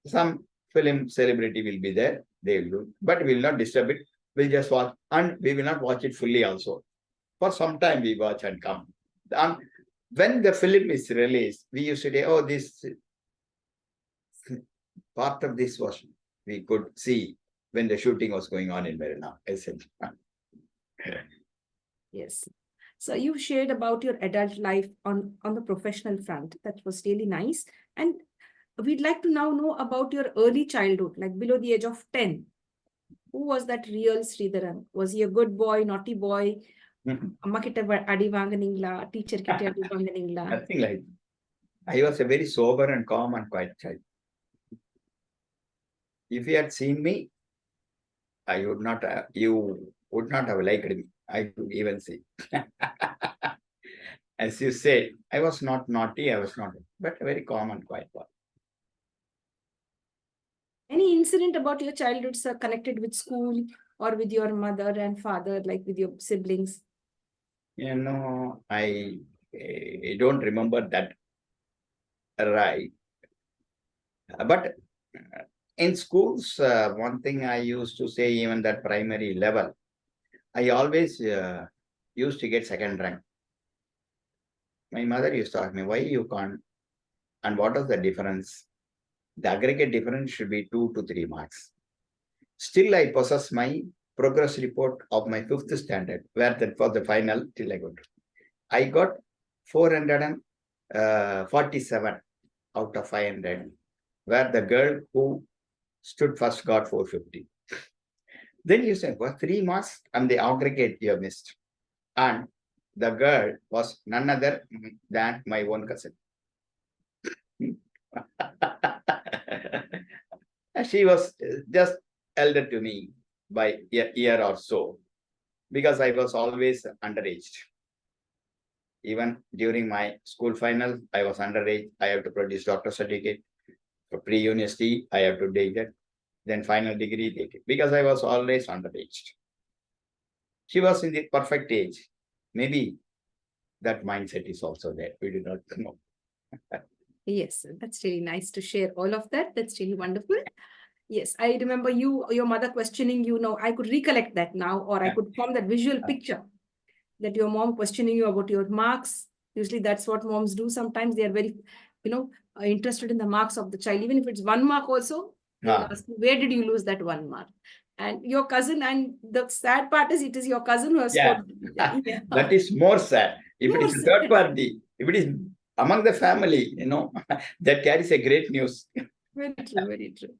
Some film celebrity will be there, they will do, but we will not disturb it. We'll just watch, and we will not watch it fully also. For some time we watch and come. And when the film is released, we used to say, oh, this part of this was we could see when the shooting was going on in Marina. Yes. So you shared about your adult life on the professional front. That was really nice. And we'd like to now know about your early childhood, like below the age of 10. Who was that real Sridharan? Was he a good boy, naughty boy? Amma kitta adi vaanganingla, teacher kitta adi vaanganingla? Nothing like that. I was a very sober and calm and quiet child. If you had seen me, I would not, you would not have liked me. I could even see. As you said, I was not naughty, I was not, but very calm and quiet boy. Any incident about your childhood, sir, connected with school or with your mother and father, like with your siblings? I don't remember that right. But in schools, one thing I used to say, even that primary level, I always used to get second rank. My mother used to ask me, why you can't? And what is the difference? The aggregate difference should be 2 to 3 marks. Still, I possess my progress report of my 5th standard, where that for the final till I got. I got 447 out of 500, where the girl who stood first got 450. Then you say, well, 3 marks and the aggregate you have missed. And the girl was none other than my own cousin. She was just elder to me by a year or so, because I was always underaged. Even during my school final, I was underage. I have to produce doctor certificate. For pre-university, I have to take it. Then final degree, take it. Because I was always underaged. She was in the perfect age. Maybe that mindset is also there. We do not know. Yes, that's really nice to share all of that. That's really wonderful. Yes, I remember your mother questioning you. Now, I could recollect that now, or I could form that visual picture that your mom questioning you about your marks. Usually that's what moms do. Sometimes they are very, interested in the marks of the child. Even if it's 1 mark also, they will ask you, where did you lose that 1 mark? And your cousin, and the sad part is it is your cousin who has scored. Yeah. That is more sad. If it is a third party, if it is among the family, that carries a great news. Very true, very true.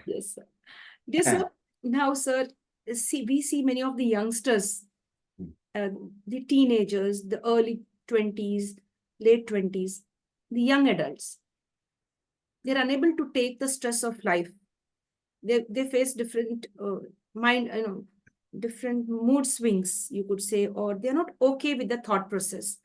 Yes, sir. Yes, sir. Now, sir, we see many of the youngsters, the teenagers, the early 20s, late 20s, the young adults. They're unable to take the stress of life. They face different different mood swings, you could say, or they're not okay with the thought process.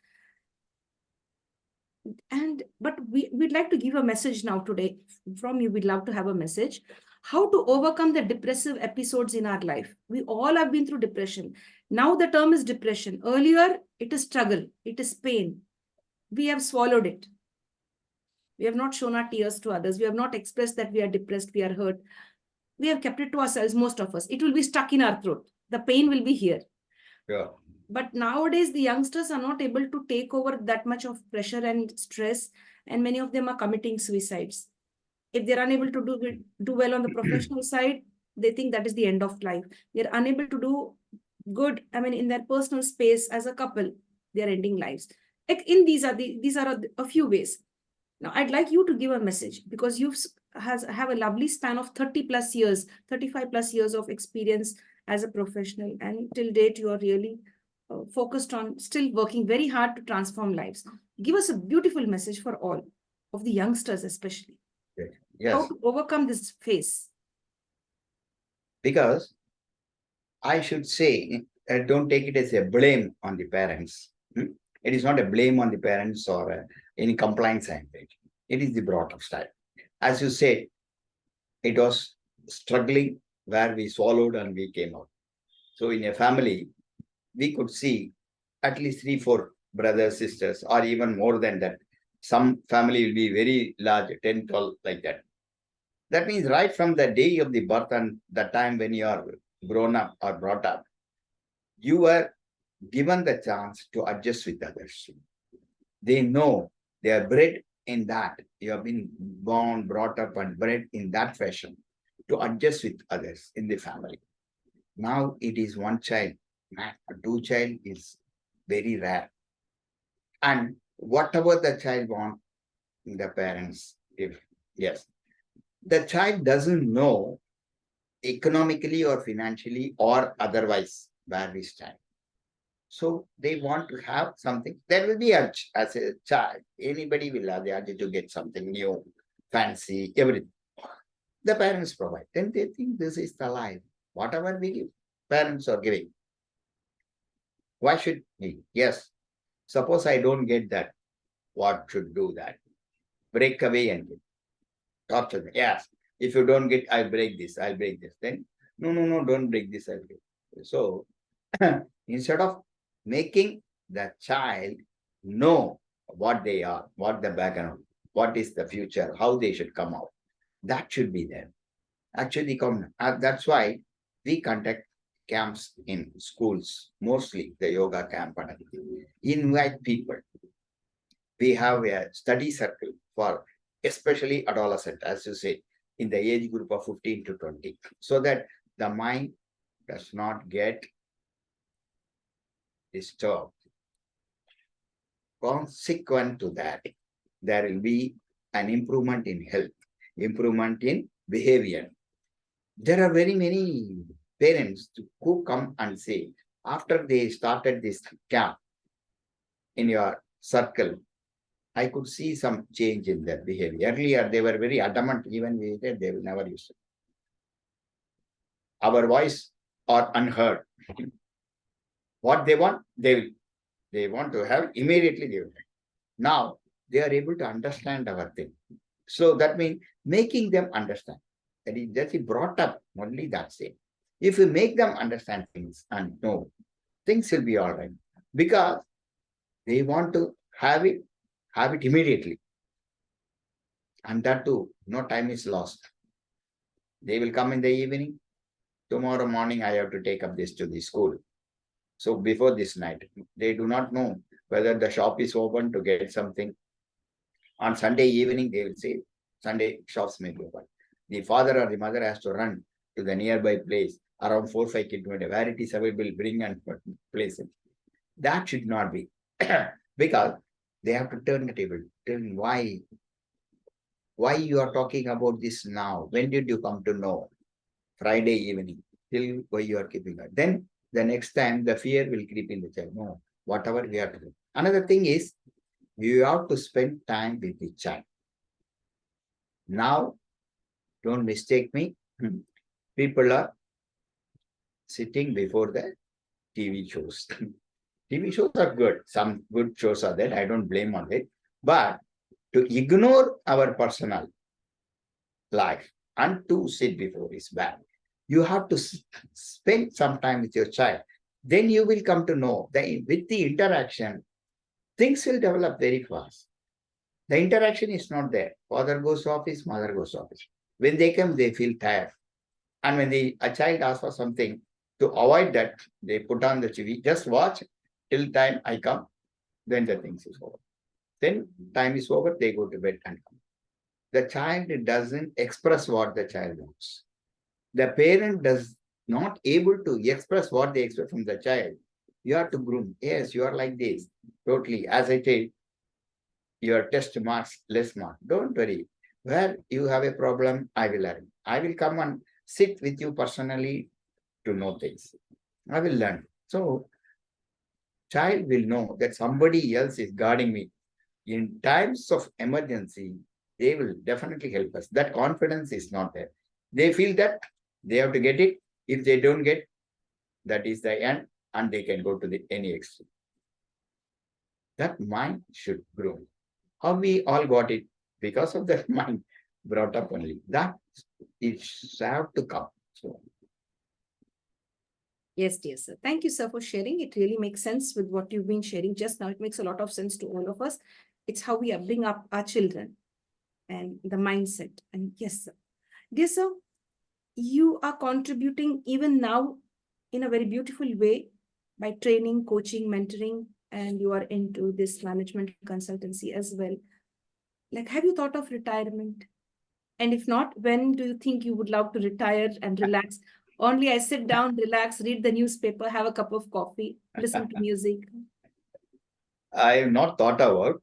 But we'd like to give a message now today from you. We'd love to have a message. How to overcome the depressive episodes in our life. We all have been through depression. Now the term is depression. Earlier, it is struggle. It is pain. We have swallowed it. We have not shown our tears to others. We have not expressed that we are depressed, we are hurt. We have kept it to ourselves, most of us. It will be stuck in our throat. The pain will be here. Yeah. But nowadays, the youngsters are not able to take over that much of pressure and stress, and many of them are committing suicides. If they're unable to do well on the professional side, they think that is the end of life. They're unable to do good, in their personal space as a couple, they're ending lives. These are a few ways. Now, I'd like you to give a message, because you have a lovely span of 30 plus years, 35 plus years of experience as a professional, and till date, you are really focused on still working very hard to transform lives. Give us a beautiful message for all of the youngsters, especially. Yes. How to overcome this phase. Because I should say, don't take it as a blame on the parents. It is not a blame on the parents or any compliance anxiety. It is the brought-up style. As you said, it was struggling where we swallowed and we came out. So in a family, we could see at least 3, 4 brothers, sisters, or even more than that. Some family will be very large, 10, 12, like that. That means right from the day of the birth and the time when you are grown up or brought up, you were given the chance to adjust with others. They know they are bred in that. You have been born, brought up, and bred in that fashion to adjust with others in the family. Now it is one child. A 2 child is very rare. And whatever the child wants, the parents give. Yes. The child doesn't know economically or financially or otherwise where we stand. So they want to have something. There will be urge as a child. Anybody will have the urge to get something new, fancy, everything. The parents provide. Then they think this is the life. Whatever we give, parents are giving. Why should we? Yes. Suppose I don't get that. What should do that? Break away and give. Torture me. Yes. If you don't get, I'll break this. I'll break this. Then, no, don't break this. I'll break. So, instead of making the child know what they are, what the background, what is the future, how they should come out, that should be there. Actually, that's why we conduct camps in schools, mostly the yoga camp and everything. Invite people. We have a study circle for especially adolescent, as you say, in the age group of 15 to 20, so that the mind does not get disturbed. Consequent to that, there will be an improvement in health, improvement in behavior. There are very many parents who come and say, after they started this camp in your circle, I could see some change in their behavior. Earlier, they were very adamant, even we said they will never use it. Our voice are unheard. What they want, they want to have, immediately they will. Now, they are able to understand our thing. So that means making them understand. That is just brought up, only that's it. If you make them understand things and know, things will be all right. Because they want to have it immediately. And that too, no time is lost. They will come in the evening. Tomorrow morning, I have to take up this to the school. So before this night, they do not know whether the shop is open to get something. On Sunday evening, they will say, Sunday shops may be open. The father or the mother has to run to the nearby place around 4-5 kilometers, where it is available, bring and place it. That should not be. Because they have to turn the table. Tell me why you are talking about this now? When did you come to know? Friday evening. Till why you are keeping it. Then the next time the fear will creep in the child. No, whatever we have to do. Another thing is, you have to spend time with the child. Now, don't mistake me. People are sitting before the TV shows. TV shows are good. Some good shows are there. I don't blame on it. But to ignore our personal life and to sit before is bad. You have to spend some time with your child. Then you will come to know that with the interaction, things will develop very fast. The interaction is not there. Father goes to office, mother goes to office. When they come, they feel tired. And when a child asks for something, to avoid that, they put on the TV, just watch till time I come, then the things is over. Then time is over, they go to bed and come. The child doesn't express what the child wants. The parent does not able to express what they expect from the child. You have to groom. Yes, you are like this. Totally. As I said, your test marks, less mark. Don't worry. Where you have a problem, I will learn. I will come and sit with you personally to know things. I will learn. So, child will know that somebody else is guarding me. In times of emergency, they will definitely help us. That confidence is not there. They feel that they have to get it. If they don't get, that is the end, and they can go to any extreme. That mind should grow. How we all got it? Because of that mind brought up only. That is have to come. So. Yes, dear sir. Thank you, sir, for sharing. It really makes sense with what you've been sharing just now. It makes a lot of sense to all of us. It's how we bring up our children and the mindset. And yes, sir. Dear sir, you are contributing even now in a very beautiful way by training, coaching, mentoring, and you are into this management consultancy as well. Like, have you thought of retirement? And if not, when do you think you would love to retire and relax? Only I sit down, relax, read the newspaper, have a cup of coffee, listen to music. I have not thought about,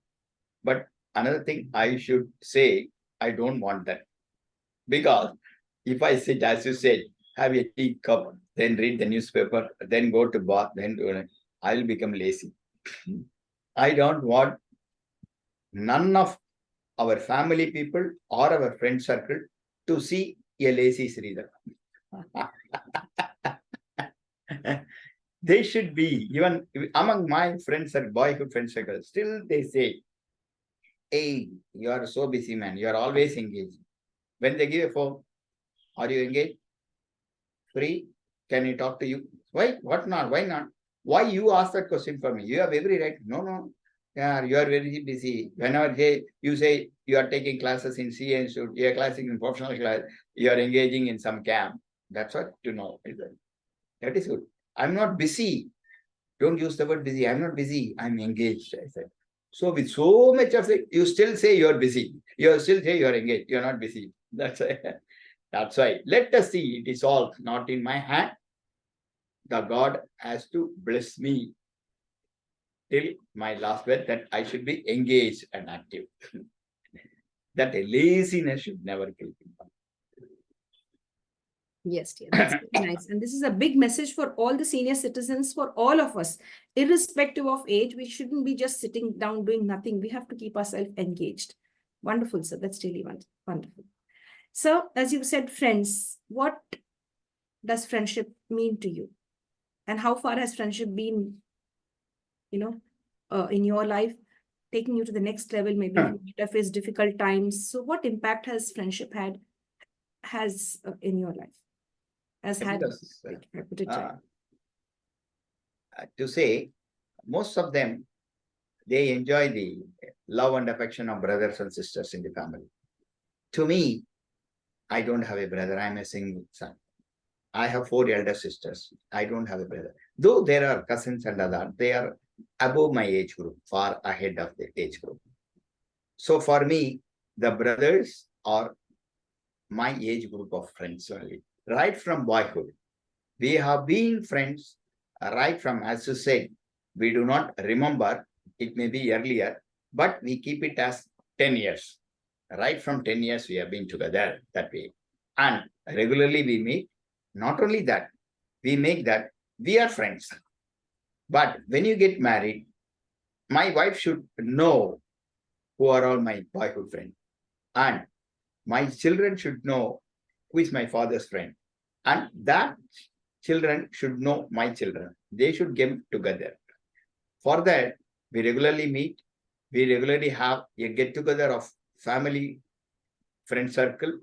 but another thing I should say, I don't want that. Because if I sit, as you said, have a tea cup, then read the newspaper, then go to bath, then do it, I'll become lazy. I don't want none of our family people or our friend circle to see a lazy Sridhar. They should be, even among my friends and boyhood friend circle, still they say, hey, you are so busy, man. You are always engaged. When they give a phone, are you engaged? Free? Can I talk to you? Why? What not? Why not? Why you ask that question for me? You have every right. No, no. Yeah, you are very busy. Whenever you say you are taking classes in CA Institute, you are classing in professional class, you are engaging in some camp. That's what to know. That is good. I'm not busy. Don't use the word busy. I'm not busy. I'm engaged, I said. So with so much of it, you still say you're busy. You still say you're engaged. You're not busy. That's why. That's why. Let us see. It is all not in my hand. The God has to bless me till my last breath that I should be engaged and active. That laziness should never kill people. Yes, dear, that's very nice. And this is a big message for all the senior citizens, for all of us, irrespective of age. We shouldn't be just sitting down doing nothing. We have to keep ourselves engaged. Wonderful, sir. That's really wonderful. So, as you said, friends, what does friendship mean to you? And how far has friendship been, in your life, taking you to the next level? Maybe you might have faced difficult times. So, what impact has friendship has in your life? Because, to say, most of them, they enjoy the love and affection of brothers and sisters in the family. To me, I don't have a brother. I'm a single son. I have 4 elder sisters. I don't have a brother. Though there are cousins and other, they are above my age group, far ahead of the age group. So for me, the brothers are my age group of friends only. Right from boyhood, we have been friends right from, as you said, we do not remember, it may be earlier, but we keep it as 10 years. Right from 10 years, we have been together that way. And regularly we meet. Not only that, we make that we are friends. But when you get married, my wife should know who are all my boyhood friends. And my children should know who is my father's friend. And that children should know my children. They should get together. For that, we regularly meet. We regularly have a get-together of family friend circle.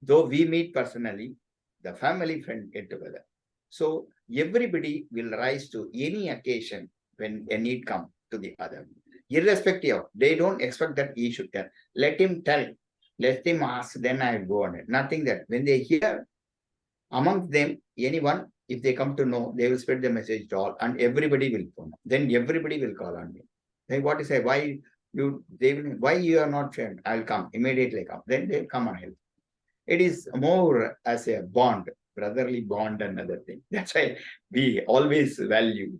Though we meet personally, the family friend get together. So everybody will rise to any occasion when a need come to the other. Irrespective of, they don't expect that he should tell. Let him tell. Let him ask, then I will go on it. Nothing that. When they hear among them, anyone, if they come to know, they will spread the message to all, and everybody will phone. Then everybody will call on me. Then what is say? Why you are not friend? I'll come immediately. Come. Then they'll come and help. It is more as a bond, brotherly bond, and other thing. That's why we always value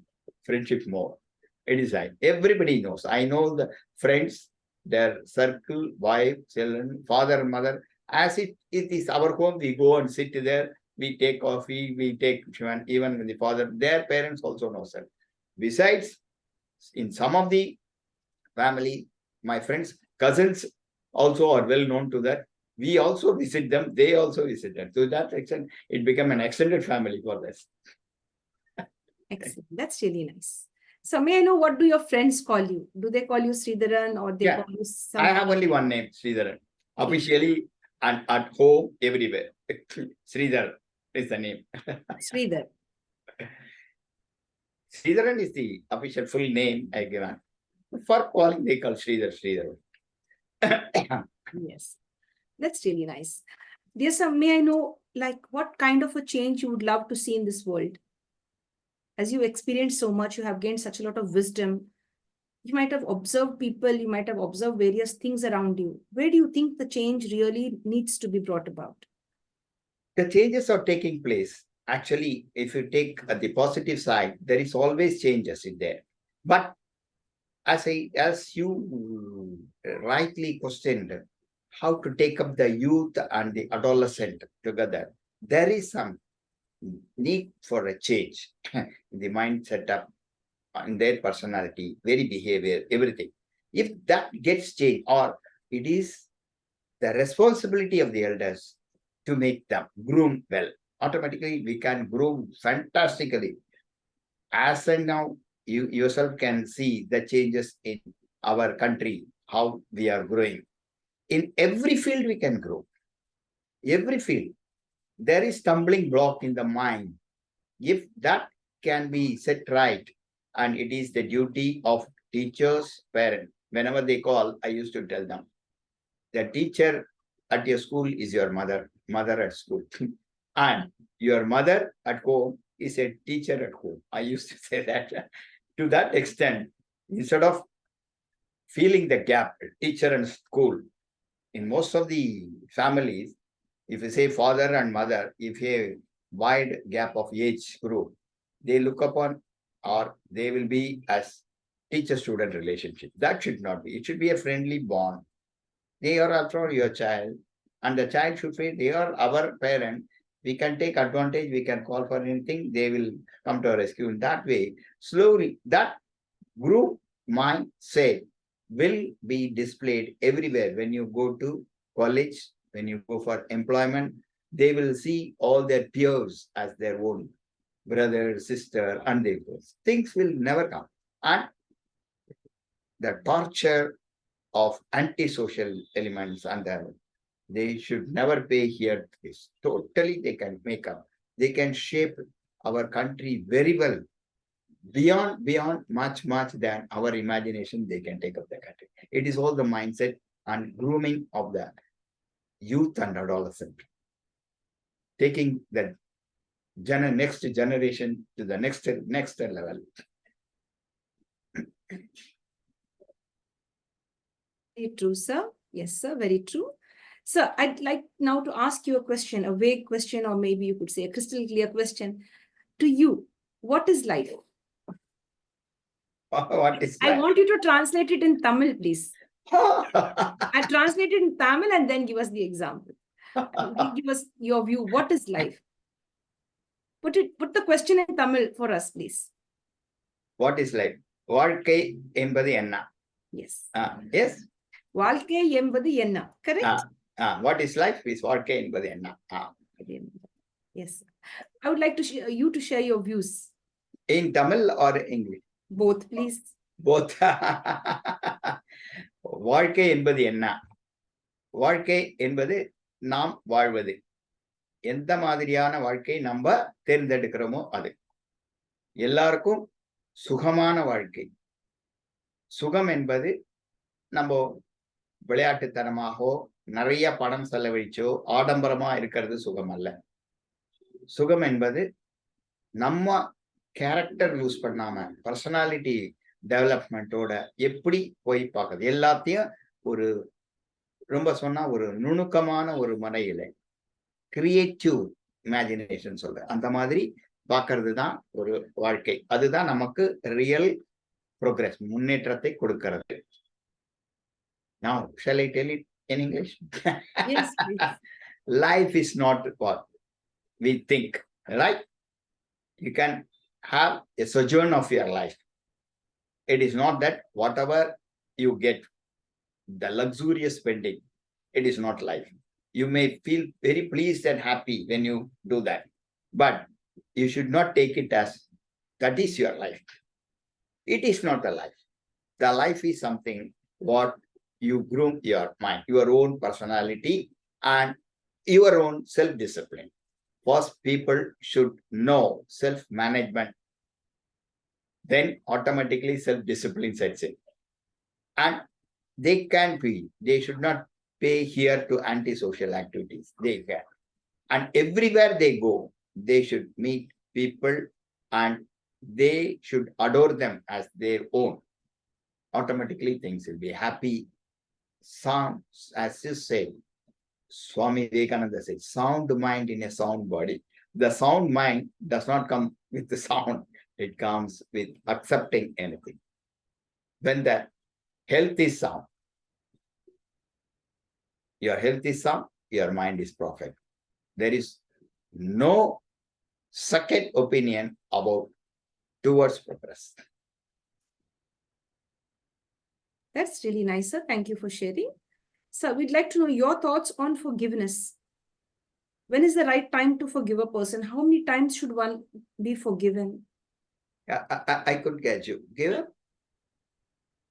friendship more. It is like everybody knows. I know the friends, their circle, wife, children, father, mother. As it is our home, we go and sit there. We take coffee, we take even with the father. Their parents also know sir. Besides, in some of the family, my friends, cousins also are well known to that. We also visit them, they also visit them. To that extent, it became an extended family for us. Excellent. That's really nice. So may I know, what do your friends call you? Do they call you Sridharan, or they call you some? I have only one name, Sridharan. Officially and at home, everywhere. Sridhar is the name. Sridhar. Sridharan is the official full name I given. For calling, they call Sridhar. Yes. That's really nice. Dear sir, may I know, like, what kind of a change you would love to see in this world? As you experienced so much, you have gained such a lot of wisdom. You might have observed people, you might have observed various things around you. Where do you think the change really needs to be brought about? The changes are taking place. Actually, if you take the positive side, there is always changes in there. But as you rightly questioned, how to take up the youth and the adolescent together, there is some need for a change in the mindset up, in their personality, very behavior, everything. If that gets changed, or it is the responsibility of the elders to make them groom well, automatically we can groom fantastically. As and now, you yourself can see the changes in our country, how we are growing. In every field we can grow. Every field. There is stumbling block in the mind. If that can be set right, and it is the duty of teachers, parents. Whenever they call, I used to tell them, the teacher at your school is your mother at school. And your mother at home is a teacher at home. I used to say that. To that extent, instead of feeling the gap, teacher and school, in most of the families, if you say father and mother, if a wide gap of age group, they look upon or they will be as teacher-student relationship. That should not be. It should be a friendly bond. They are after all your child, and the child should feel they are our parent. We can take advantage, we can call for anything, they will come to our rescue. In that way, slowly, that group mindset will be displayed everywhere. When you go to college, when you go for employment, they will see all their peers as their own brother, sister, and their peers. Things will never come. And the torture of antisocial elements and they should never pay here. This totally they can make up. They can shape our country very well. Beyond much than our imagination, they can take up the country. It is all the mindset and grooming of the youth and adolescent, taking the next generation to the next level. Very true, sir. Yes, sir. Very true. Sir, I'd like now to ask you a question, a vague question, or maybe you could say a crystal clear question. To you, what is life? What is I life? want you to translate it in Tamil, please. I translate it in Tamil and then give us the example. Give us your view. What is life? Put the question in Tamil for us, please. What is life? வாழ்க்கை என்பது என்ன? Yes. Yes. வாழ்க்கை என்பது என்ன? Correct? What is life is வாழ்க்கை என்பது என்ன? Yes. I would like you to share your views. In Tamil or English? Both, please. Both. வாழ்க்கை என்பது என்ன? வாழ்க்கை என்பது நாம் வாழ்வது. எந்த மாதிரியான வாழ்க்கை நம்ம தேர்ந்தெடுக்கிறோமோ அது. எல்லாருக்கும் சுகமான வாழ்க்கை. சுகம் என்பது நம்ம விளையாட்டுத்தனமாகவோ நிறைய பணம் செலவழிச்சோ ஆடம்பரமா இருக்கிறது சுகம் அல்ல. சுகம் என்பது நம்ம கேரக்டர் லூஸ் பண்ணாம பர்சனாலிட்டி டெவலப்மெண்டோட எப்படி போய் பார்க்கறது எல்லாத்தையும் ஒரு ரொம்ப சொன்னா ஒரு நுணுக்கமான ஒரு முறையில கிரியேட்டிவ் இமேஜினேஷன் சொல்ற அந்த மாதிரி பார்க்கறது தான் ஒரு வாழ்க்கை. அதுதான் நமக்கு ரியல் ப்ரோக்ரஸ் முன்னேற்றத்தை கொடுக்கிறது. Now, shall I tell it in English? Yes, please. Life is not what we think, right? You can have a sojourn of your life. It is not that whatever you get, the luxurious spending, it is not life. You may feel very pleased and happy when you do that, but you should not take it as that is your life. It is not the life. The life is something what you groom your mind, your own personality, and your own self-discipline. First, people should know self-management. Then automatically self-discipline sets in. And they should not pay here to antisocial activities. They can. And everywhere they go, they should meet people and they should adore them as their own. Automatically things will be happy. Sound, as you say, Swami Vivekananda said, sound mind in a sound body. The sound mind does not come with the sound. It comes with accepting anything. When the health is sound, your health is sound, your mind is perfect. There is no second opinion about towards progress. That's really nice, sir. Thank you for sharing. Sir, we'd like to know your thoughts on forgiveness. When is the right time to forgive a person? How many times should one be forgiven? I could get you. Give up?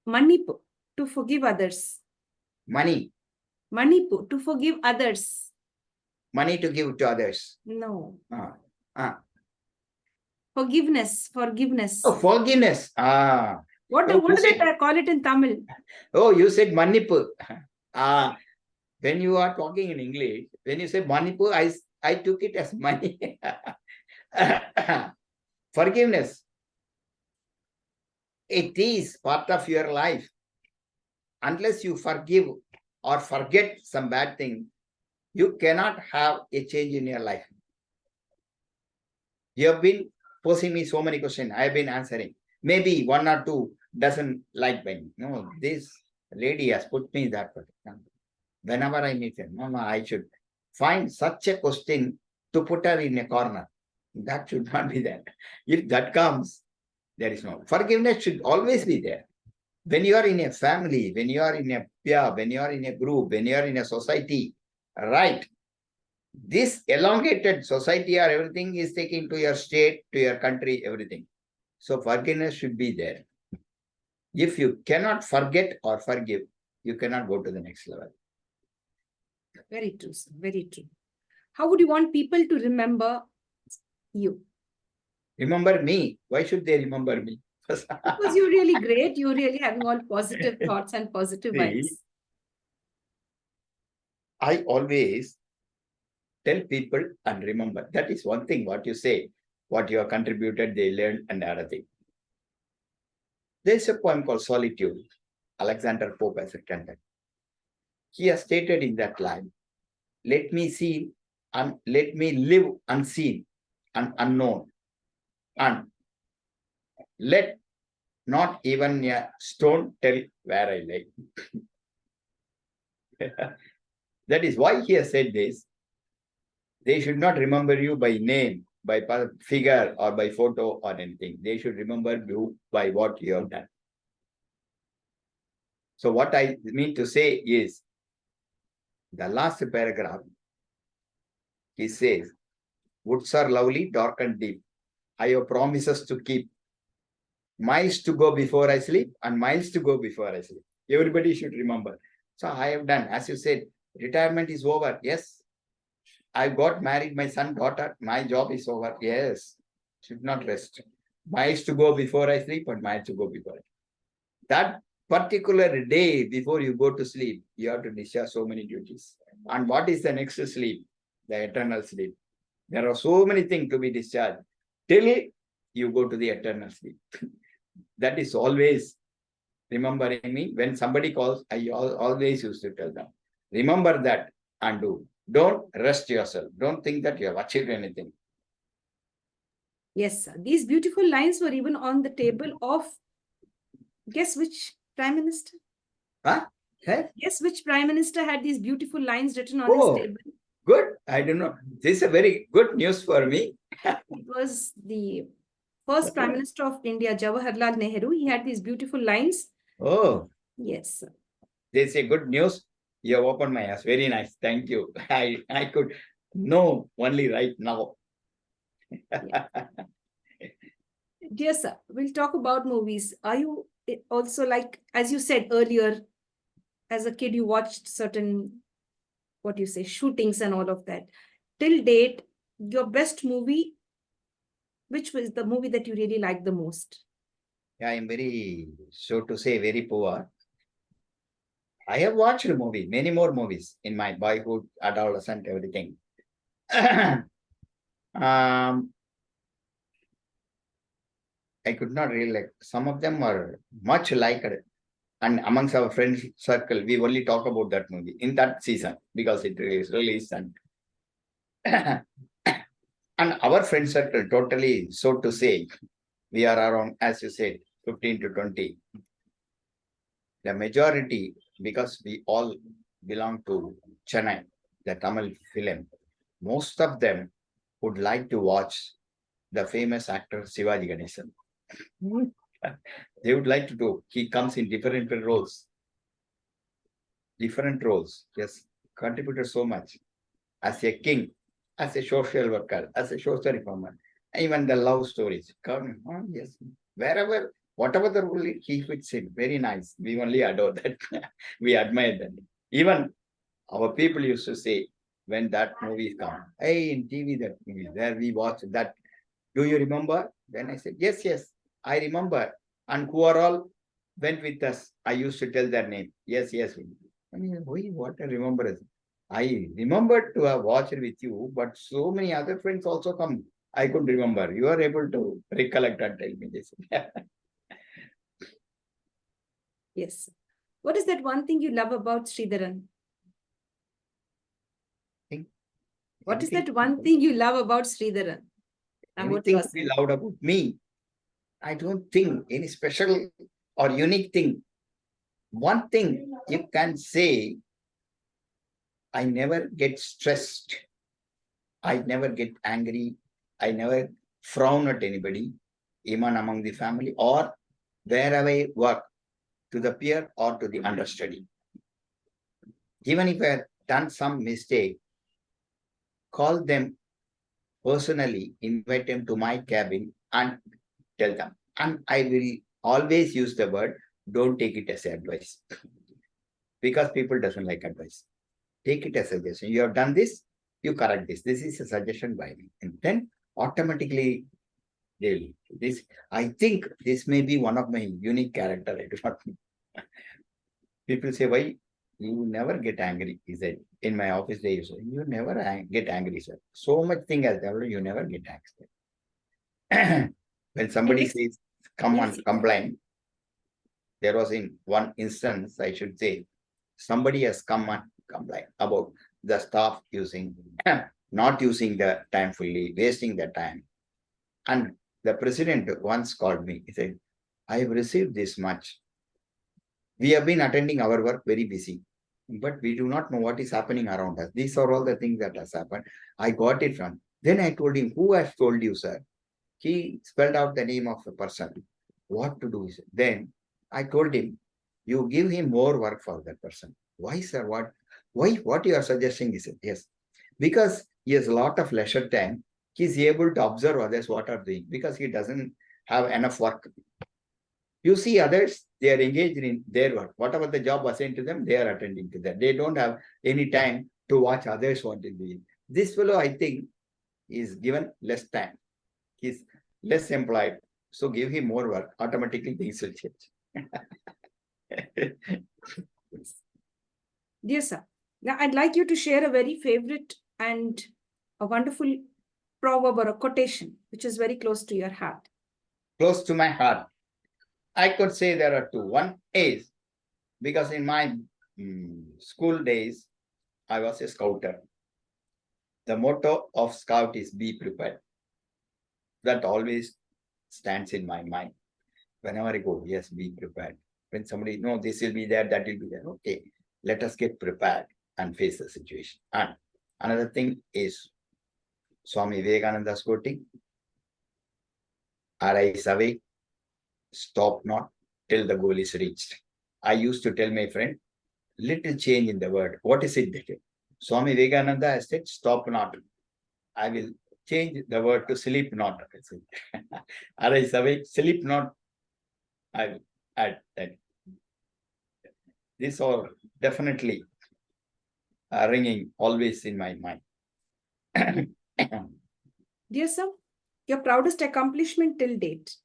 Manipu, to forgive others. Money. Manipu, to forgive others. Money to give to others. No. Forgiveness. Oh, forgiveness. What do they call it in Tamil? Oh, you said Manipu. When you are talking in English, when you say Manipu, I took it as money. Forgiveness. It is part of your life. Unless you forgive or forget some bad thing, you cannot have a change in your life. You have been posing me so many questions. I have been answering. Maybe one or two doesn't like me. No, this lady has put me that way. Whenever I meet her, Mama, I should find such a question to put her in a corner. That should not be there. If that comes, there is no. Forgiveness should always be there. When you are in a family, when you are in a peer, when you are in a group, when you are in a society, right? This elongated society or everything is taken to your state, to your country, everything. So forgiveness should be there. If you cannot forget or forgive, you cannot go to the next level. Very true, sir. Very true. How would you want people to remember you? Remember me. Why should they remember me? Because you're really great. You're really having all positive thoughts and positive vibes. See, I always tell people and remember. That is one thing what you say, what you have contributed, they learn and other thing. There's a poem called Solitude. Alexander Pope has written that. He has stated in that line, let me see and let me live unseen and unknown, and let not even a stone tell where I lay. That is why he has said this. They should not remember you by name, by figure, or by photo or anything. They should remember you by what you have done. So what I mean to say is, the last paragraph, he says, woods are lovely, dark and deep. I have promises to keep. Miles to go before I sleep and miles to go before I sleep. Everybody should remember. So I have done, as you said, retirement is over. Yes. I got married, my son, daughter, my job is over. Yes. Should not rest. Miles to go before I sleep and miles to go before I sleep. That particular day before you go to sleep, you have to discharge so many duties. And what is the next sleep? The eternal sleep. There are so many things to be discharged till you go to the eternal sleep. That is always remembering me. When somebody calls, I always used to tell them, remember that and do. Don't rest yourself. Don't think that you have achieved anything. Yes, sir. These beautiful lines were even on the table of, guess which Prime Minister? Huh? Hey? Guess which Prime Minister had these beautiful lines written on his table? Good. I don't know. This is a very good news for me. It was the first Prime Minister of India, Jawaharlal Nehru. He had these beautiful lines. Oh. Yes, sir. They say good news. You have opened my eyes. Very nice. Thank you. I could know only right now. Yeah. Dear sir, we'll talk about movies. Are you also, like, as you said earlier, as a kid, you watched certain, what you say, shootings and all of that. Till date, your best movie, which was the movie that you really liked the most? Yeah, I'm very, so to say, very poor. I have watched a movie, many more movies in my boyhood, adolescent, everything. I could not really like. Some of them are much liked. And amongst our friends circle, we only talk about that movie in that season because it is released. And, and our friend circle totally, so to say, we are around, as you said, 15 to 20. The majority, because we all belong to Chennai, the Tamil film, most of them would like to watch the famous actor Shivaji Ganesan. They would like to do. He comes in different roles. Different roles. Yes, contributed so much. As a king, as a social worker, as a social reformer, even the love stories. Come, oh, yes, wherever, whatever the role he fits in, very nice. We only adore that. We admire that. Even our people used to say, when that movie come, hey, in TV, that movie, there we watch that. Do you remember? Then I said, yes, yes, I remember. And who are all went with us? I used to tell their name. Yes, yes. I mean, what I remember is, I remembered to have watched with you, but so many other friends also come. I couldn't remember. You are able to recollect and tell me this. Yes. What is that one thing you love about Sridharan? What is that one thing you love about Sridharan? Anything to be loved about me? I don't think any special or unique thing. One thing you can say, I never get stressed. I never get angry. I never frown at anybody, even among the family or wherever I work, to the peer or to the understudy. Even if I have done some mistake, call them personally, invite them to my cabin and tell them. And I will always use the word, don't take it as advice. Because people doesn't like advice. Take it as a suggestion. You have done this, you correct this. This is a suggestion by me. And then automatically they'll this. I think this may be one of my unique character. I do not know. People say, why you never get angry? He said, in my office they say, you never get angry, sir. So much thing has developed, you never get angry. When somebody says, come on, complain. There was in one instance, I should say, somebody has come and complained about the staff using, not using the time fully, wasting the time. And the president once called me. He said, I have received this much. We have been attending our work very busy, but we do not know what is happening around us. These are all the things that has happened. I got it from. Then I told him, who has told you, sir? He spelled out the name of the person. What to do? Then I told him, you give him more work for that person. Why, sir? What? Why? What you are suggesting? He said, yes, because he has a lot of leisure time. He's able to observe others what are doing because he doesn't have enough work. You see others, they are engaged in their work. Whatever the job assigned to them, they are attending to that. They don't have any time to watch others what they doing. This fellow, I think, is given less time. He's less employed. So give him more work. Automatically things will change. Dear sir, now I'd like you to share a very favorite and a wonderful proverb or a quotation, which is very close to your heart. Close to my heart. I could say there are two. One is, because in my school days, I was a scouter. The motto of scout is be prepared. That always stands in my mind. Whenever I go, yes, be prepared. When somebody, no, this will be there, that will be there. Okay, let us get prepared and face the situation. And another thing is Swami Vivekananda's quoting, arise away, stop not till the goal is reached. I used to tell my friend, little change in the word. What is it that Swami Vivekananda has said, stop not. I will change the word to sleep not. Arise away, sleep not. I will add that. These are definitely ringing always in my mind. Dear sir, your proudest accomplishment till date?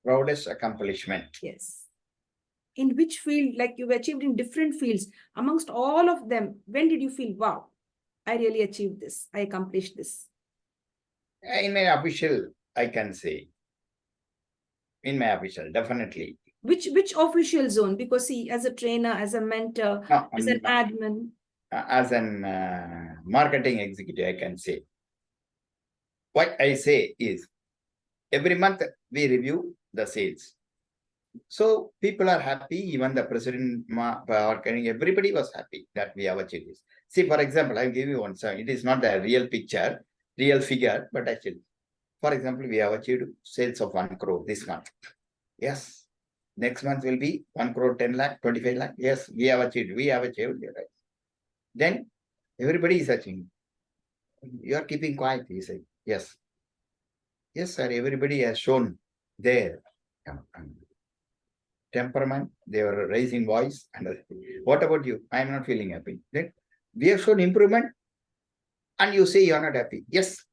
Proudest accomplishment. Yes. In which field, like you've achieved in different fields, amongst all of them, when did you feel, wow, I really achieved this, I accomplished this? In my official, I can say. In my official, definitely. Which official zone? Because see, as a trainer, as a mentor, as an admin. As an marketing executive, I can say. What I say is, every month we review the sales. So people are happy, even the president, everybody was happy that we have achieved this. See, for example, I'll give you one. So it is not the real picture, real figure, but actually, for example, we have achieved sales of 1 crore this month. Yes. Next month will be 1 crore, 10 lakh, 25 lakh. Yes, we have achieved. Right? Then everybody is achieving. You are keeping quiet, he said. Yes. Yes, sir. Everybody has shown their temperament. They were raising voice. And what about you? I am not feeling happy. Then we have shown improvement. And you say you are not happy. Yes.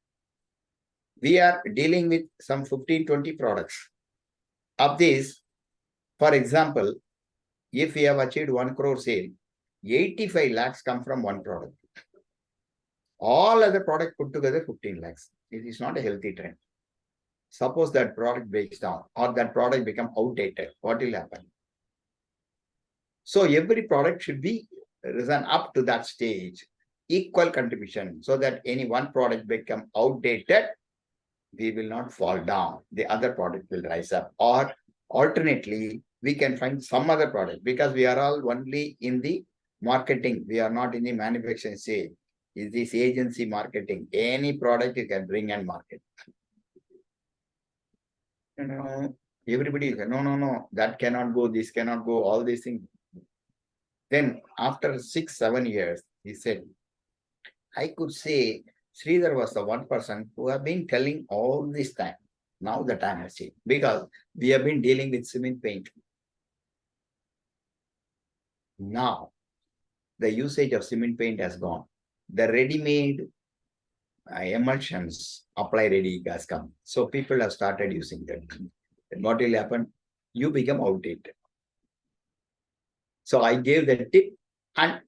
We are dealing with some 15, 20 products. Of these, for example, if we have achieved 1 crore sale, 85 lakhs come from one product. All other products put together 15 lakhs. It is not a healthy trend. Suppose that product breaks down or that product become outdated, what will happen? So every product should be risen up to that stage, equal contribution, so that any one product become outdated, we will not fall down. The other product will rise up. Or alternately, we can find some other product, because we are all only in the marketing. We are not in the manufacturing stage. Is this agency marketing? Any product you can bring and market. Everybody said, no, that cannot go, this cannot go, all these things. Then after 6-7 years, he said, I could say Sridhar was the one person who have been telling all this time. Now the time has changed, because we have been dealing with cement paint. Now the usage of cement paint has gone. The ready-made emulsions apply ready has come. So people have started using that. And what will happen? You become outdated. So I gave the tip, and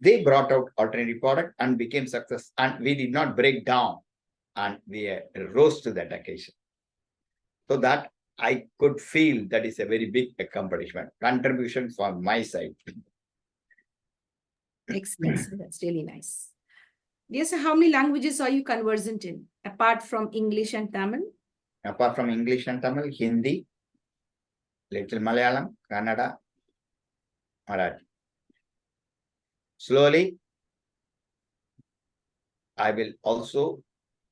they brought out alternative product and became success. And we did not break down, and we rose to that occasion. So that I could feel that is a very big accomplishment, contribution from my side. Excellent, sir. That's really nice. Yes, sir, how many languages are you conversant in, apart from English and Tamil? Apart from English and Tamil, Hindi, little Malayalam, Kannada, Marathi. Slowly, I will also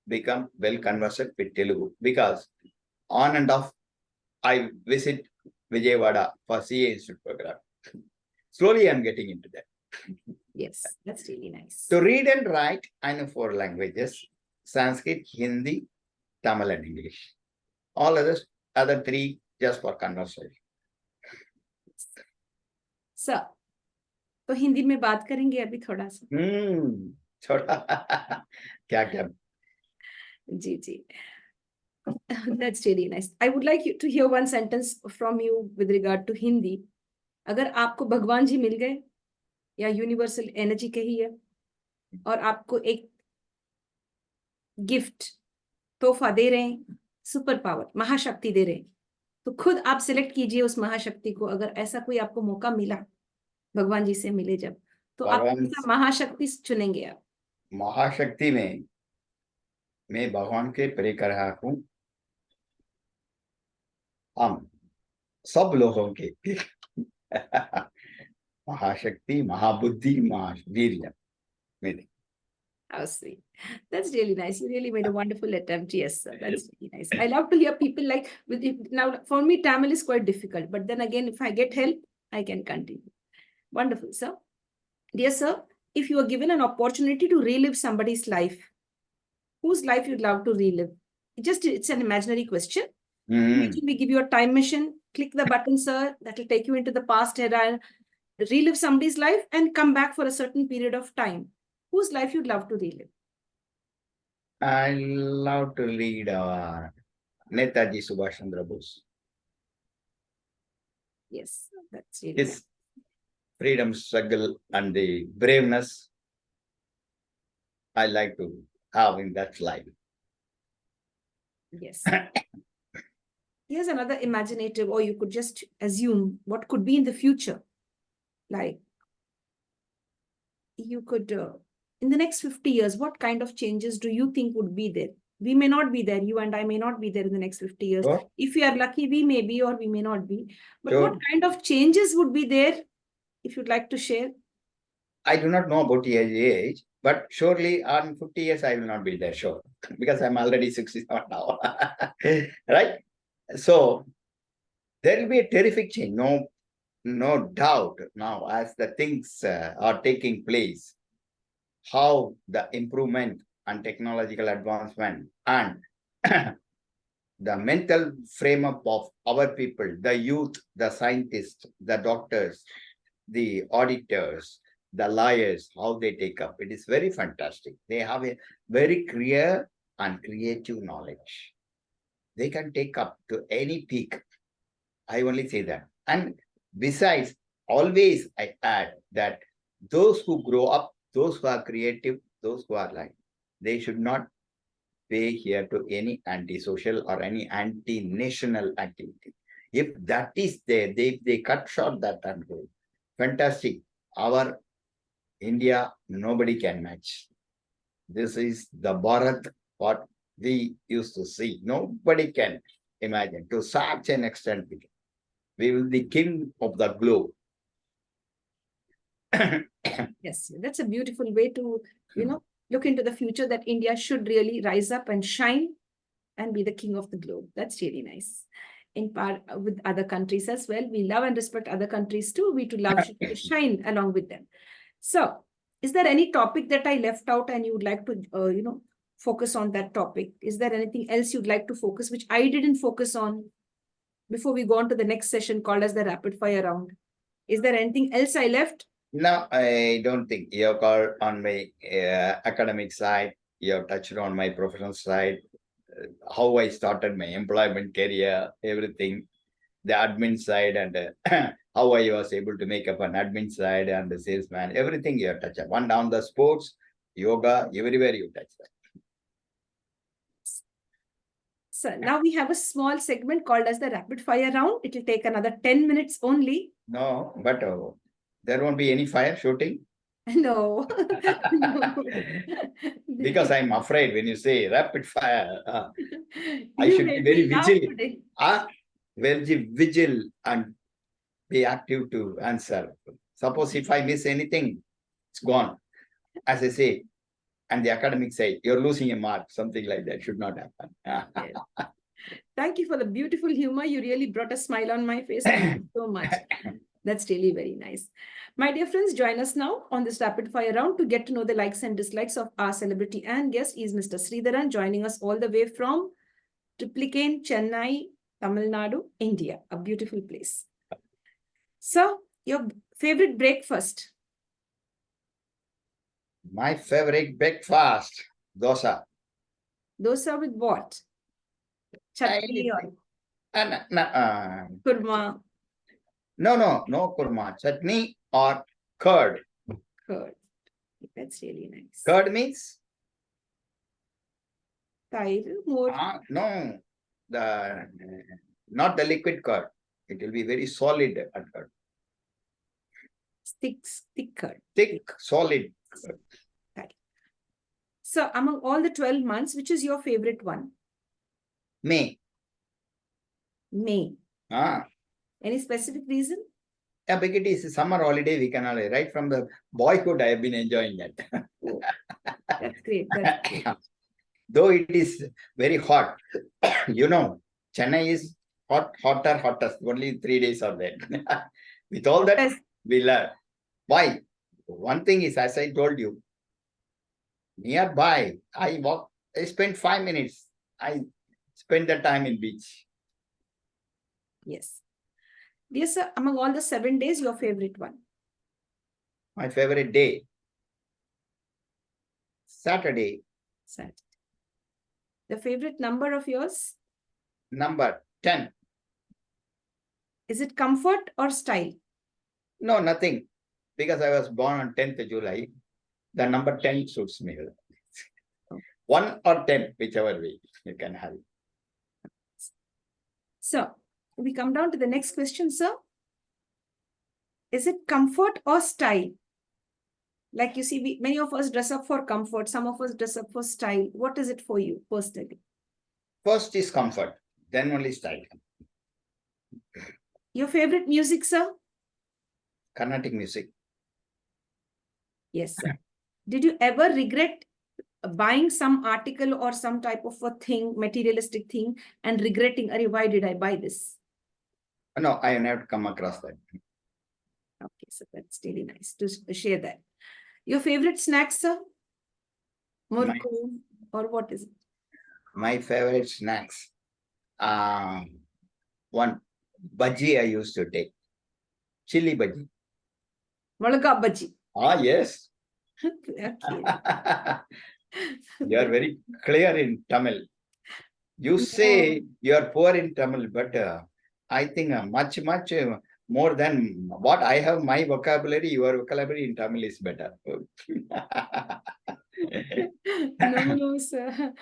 become well conversant with Telugu, because on and off, I visit Vijayawada for CA Institute program. Slowly, I'm getting into that. Yes, that's really nice. To read and write, I know 4 languages: Sanskrit, Hindi, Tamil, and English. All other 3 just for conversation. Sir, तो हिंदी में बात करेंगे अभी थोड़ा सा. छोटा क्या जी जी. That's really nice. I would like you to hear one sentence from you with regard to Hindi. अगर आपको भगवान जी मिल गए या यूनिवर्सल एनर्जी कही है और आपको एक गिफ्ट तोहफा दे रहे हैं, सुपर पावर, महाशक्ति दे रहे हैं, तो खुद आप सिलेक्ट कीजिए उस महाशक्ति को. अगर ऐसा कोई आपको मौका मिला, भगवान जी से मिले जब, तो आप कौन सा महाशक्ति चुनेंगे आप? महाशक्ति में मैं भगवान के प्रे कर रहा हूं, हम सब लोगों के महाशक्ति, महाबुद्धि, महावीर्य मेरे. How sweet. That's really nice. You really made a wonderful attempt. Yes, sir. That's really nice. I love to hear people like, now for me, Tamil is quite difficult. But then again, if I get help, I can continue. Wonderful, sir. Dear sir, if you are given an opportunity to relive somebody's life, whose life you'd love to relive? It's an imaginary question. Imagine we give you a time machine, click the button, sir, that will take you into the past era, relive somebody's life and come back for a certain period of time. Whose life you'd love to relive? I love to read Netaji Subhash Chandra Bose. Yes, that's really his freedom struggle and the braveness I like to have in that life. Yes. Here's another imaginative, or you could just assume what could be in the future. Like, you could, in the next 50 years, what kind of changes do you think would be there? We may not be there. You and I may not be there in the next 50 years. Oh. If we are lucky, we may be, or we may not be. But Sure. what kind of changes would be there, if you'd like to share? I do not know about the age, but surely on 50 years, I will not be there, sure, because I'm already 67 now. Right? So there will be a terrific change, no doubt now, as the things are taking place, how the improvement and technological advancement and the mental frame up of our people, the youth, the scientists, the doctors, the auditors, the lawyers, how they take up. It is very fantastic. They have a very clear and creative knowledge. They can take up to any peak. I only say that. And besides, always I add that those who grow up, those who are creative, those who are like, they should not pay here to any anti-social or any anti-national activity. If that is there, they cut short that and go. Fantastic. Our India, nobody can match. This is the Bharat what we used to see. Nobody can imagine to such an extent. We will be king of the globe. Yes, that's a beautiful way to, look into the future, that India should really rise up and shine and be the king of the globe. That's really nice. In part with other countries as well. We love and respect other countries too. We to love should shine along with them. So, is there any topic that I left out and you would like to, focus on that topic? Is there anything else you'd like to focus, which I didn't focus on before we go on to the next session called as the rapid fire round? Is there anything else I left? No, I don't think. You have called on my academic side. You have touched on my professional side, how I started my employment career, everything, the admin side, and how I was able to make up an admin side and the salesman, everything you have touched upon. Down the sports, yoga, everywhere you touch that. So now we have a small segment called as the rapid fire round. It will take another 10 minutes only. No, but there won't be any fire shooting. No. Because I'm afraid when you say rapid fire, I should be very vigilant. Very vigilant and be active to answer. Suppose if I miss anything, it's gone. As I say, and the academic say, you're losing a mark, something like that should not happen. Yes. Thank you for the beautiful humor. You really brought a smile on my face. Thank you so much. That's really very nice. My dear friends, join us now on this rapid fire round to get to know the likes and dislikes of our celebrity and guest is Mr. Sreedharan, joining us all the way from Triplicane, Chennai, Tamil Nadu, India, a beautiful place. So, your favorite breakfast? My favorite breakfast, dosa. Dosa with what? Chutney or kurma? No kurma. Chutney or curd. Curd. That's really nice. Curd means? More. No, not the liquid curd. It will be very solid curd. Thick curd. Thick, solid curd. Right. So, among all the 12 months, which is your favorite one? May. Any specific reason? Yeah, because it is summer holiday, we can only, right from the boyhood, I have been enjoying that. Oh, that's great. That's great. Though it is very hot, Chennai is hottest, only 3 days are there. With all that, we love. Why? One thing is, as I told you, nearby, I spend 5 minutes. I spend the time in beach. Yes. Dear sir, among all the 7 days, your favorite one? My favorite day? Saturday. The favorite number of yours? Number 10. Is it comfort or style? No, nothing. Because I was born on 10th of July. The number 10 suits me. 1 or 10, whichever way you can have it. So, we come down to the next question, sir. Is it comfort or style? Like you see, many of us dress up for comfort. Some of us dress up for style. What is it for you personally? First is comfort, then only style. Your favorite music, sir? Carnatic music. Yes, sir. Did you ever regret buying some article or some type of a thing, materialistic thing, and regretting, why did I buy this? No, I have never come across that. Okay, so that's really nice to share that. Your favorite snack, sir? Murku, or what is it? My favorite snacks. One bhaji I used to take. Chili bhaji. Valaga bhaji. Yes. Okay. You are very clear in Tamil. You say you are poor in Tamil, but I think much more than what I have, my vocabulary, your vocabulary in Tamil is better. No, sir.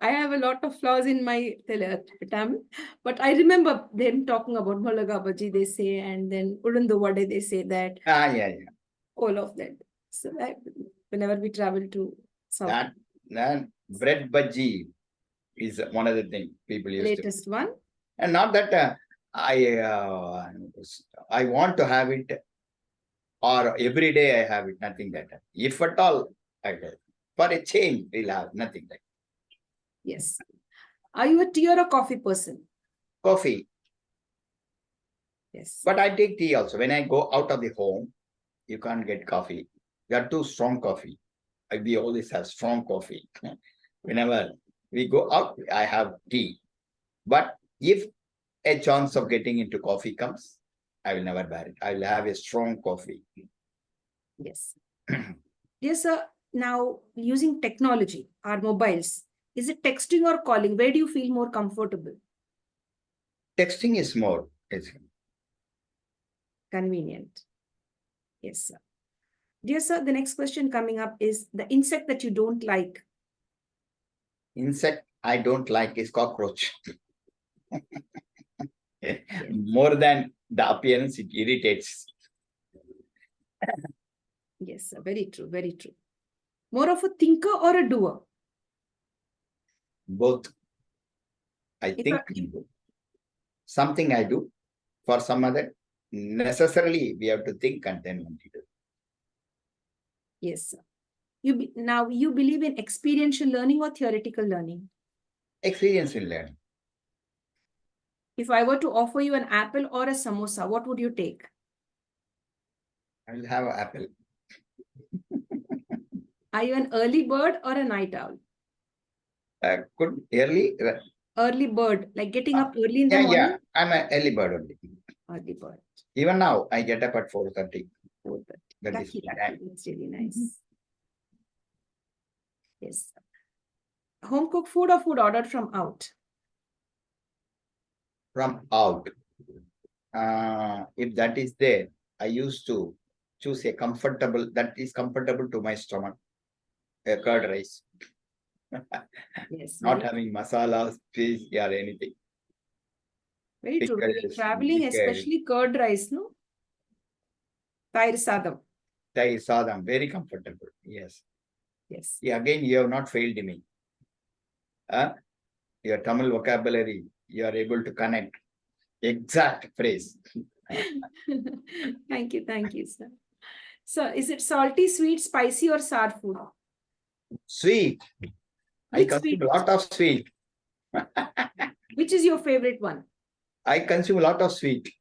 I have a lot of flaws in my Tamil, but I remember them talking about Molaga Bhaji, they say, and then Ulundu Vade, they say that, Yeah. all of that. So that whenever we travel to South, That bread bhaji is one of the things people used to. latest one. And not that I want to have it or every day I have it, nothing like that. If at all, I will. For a change, we'll have nothing like that. Yes. Are you a tea or a coffee person? Coffee. Yes. But I take tea also. When I go out of the home, you can't get coffee. We are too strong coffee. We always have strong coffee. Whenever we go out, I have tea. But if a chance of getting into coffee comes, I will never bear it. I will have a strong coffee. Yes. Yes, sir. Now, using technology, our mobiles, is it texting or calling? Where do you feel more comfortable? Texting is more convenient. Yes, sir. Dear sir, the next question coming up is the insect that you don't like. Insect I don't like is cockroach. More than the appearance, it irritates. Yes, sir. Very true. Very true. More of a thinker or a doer? Both. I think something I do, for some other, necessarily we have to think and then only do. Yes, sir. Now you believe in experiential learning or theoretical learning? Experience in learning. If I were to offer you an apple or a samosa, what would you take? I will have an apple. Are you an early bird or a night owl? Good early. Early bird, like getting up early in the morning? Yeah, I'm an early bird only. Early bird. Even now, I get up at 4:30. 4:30. That Lucky, is lucky. It's really nice. Yes. Home cooked food or food ordered from out? From out. If that is there, I used to choose a comfortable, that is comfortable to my stomach, a curd rice. Yes. Not having masala, fish, or anything. Very true. When you're traveling, especially curd rice, no? Tair sadam. Tair sadam, very comfortable. Yes. Yes. Yeah, again, you have not failed me. Your Tamil vocabulary, you are able to connect exact phrase. Thank you, sir. So, is it salty, sweet, spicy, or sour food? Sweet. I consume a lot of sweet. Which is your favorite one? I consume a lot of sweet.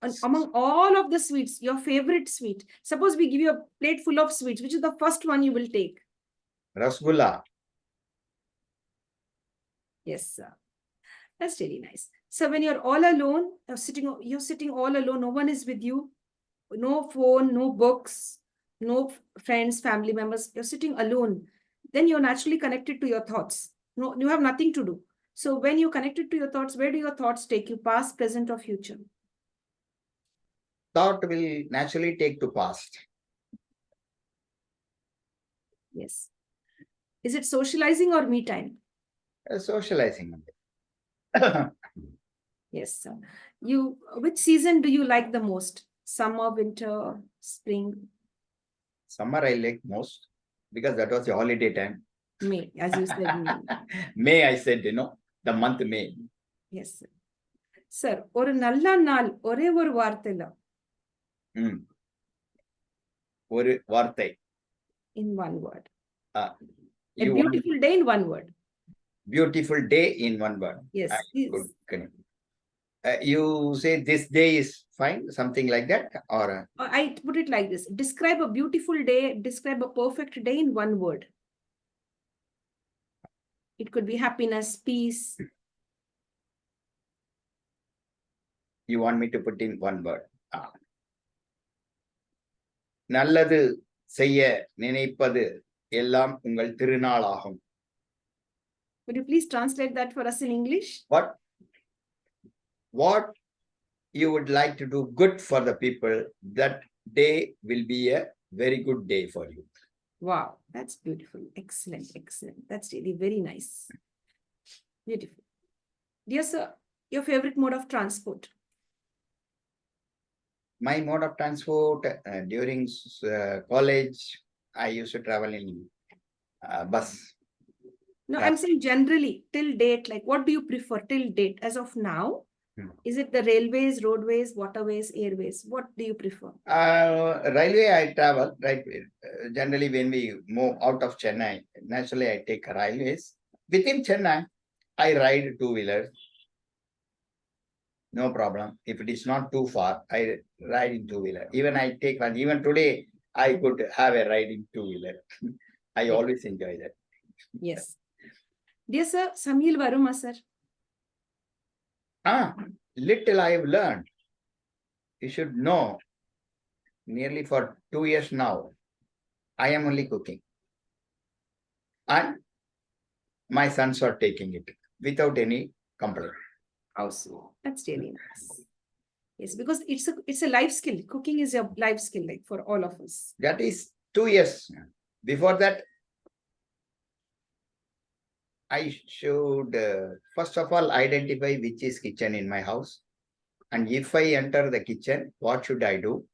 And among all of the sweets, your favorite sweet. Suppose we give you a plate full of sweets. Which is the first one you will take? Rasgulla. Yes, sir. That's really nice. So when you're all alone, you're sitting all alone, no one is with you, no phone, no books, no friends, family members, you're sitting alone, then you're naturally connected to your thoughts. No, you have nothing to do. So when you're connected to your thoughts, where do your thoughts take you? Past, present, or future? Thought will naturally take to past. Yes. Is it socializing or me time? Socializing. Yes, sir. Which season do you like the most? Summer, winter, spring? Summer I like most because that was the holiday time. May, as you said. May. May, I said, the month May. Yes, sir. Sir, ஒரு நல்ல நாள் ஒரே ஒரு வார்த்தையில. ஒரு வார்த்தை. In one word. A You beautiful day in one word. Beautiful day in one word. Yes. Good. You say this day is fine, something like that, or I put it like this. Describe a beautiful day, describe a perfect day in one word. It could be happiness, peace. You want me to put in one word? நல்லது செய்ய நினைப்பது எல்லாம் உங்கள் திருநாளாகும். Would you please translate that for us in English? What you would like to do good for the people, that day will be a very good day for you. Wow, that's beautiful. Excellent, excellent. That's really very nice. Beautiful. Dear sir, your favorite mode of transport? My mode of transport during college, I used to travel in bus. No, Tra- I'm saying generally till date, like what do you prefer till date as of now? Hmm. Is it the railways, roadways, waterways, airways? What do you prefer? Railway, I travel, right? Generally, when we move out of Chennai, naturally, I take railways. Within Chennai, I ride two-wheelers. No problem. If it is not too far, I ride in two-wheeler. Even I take one. Even today, I could have a ride in two-wheeler. I always enjoy that. Yes. Dear sir, Samil Varuma sir. Little I have learned. You should know, nearly for 2 years now, I am only cooking. And my sons are taking it without any complaint. Also, that's really nice. Yes, because it's a life skill. Cooking is a life skill, like for all of us. That is 2 years. Before that, I should first of all identify which is kitchen in my house. And if I enter the kitchen, what should I do?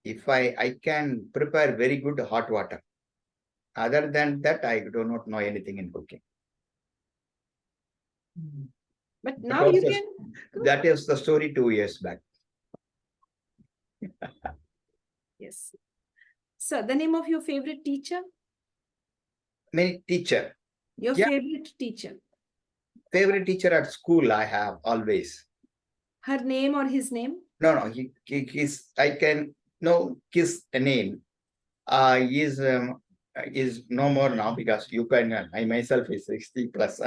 If I can prepare very good hot water. Other than that, I do not know anything in cooking. But now you can. That is the story 2 years back. Yes. So, the name of your favorite teacher? My teacher. Your favorite teacher? Favorite teacher at school, I have always. Her name or his name? No, I can know his name. He is no more now because you can. I myself is 60 plus.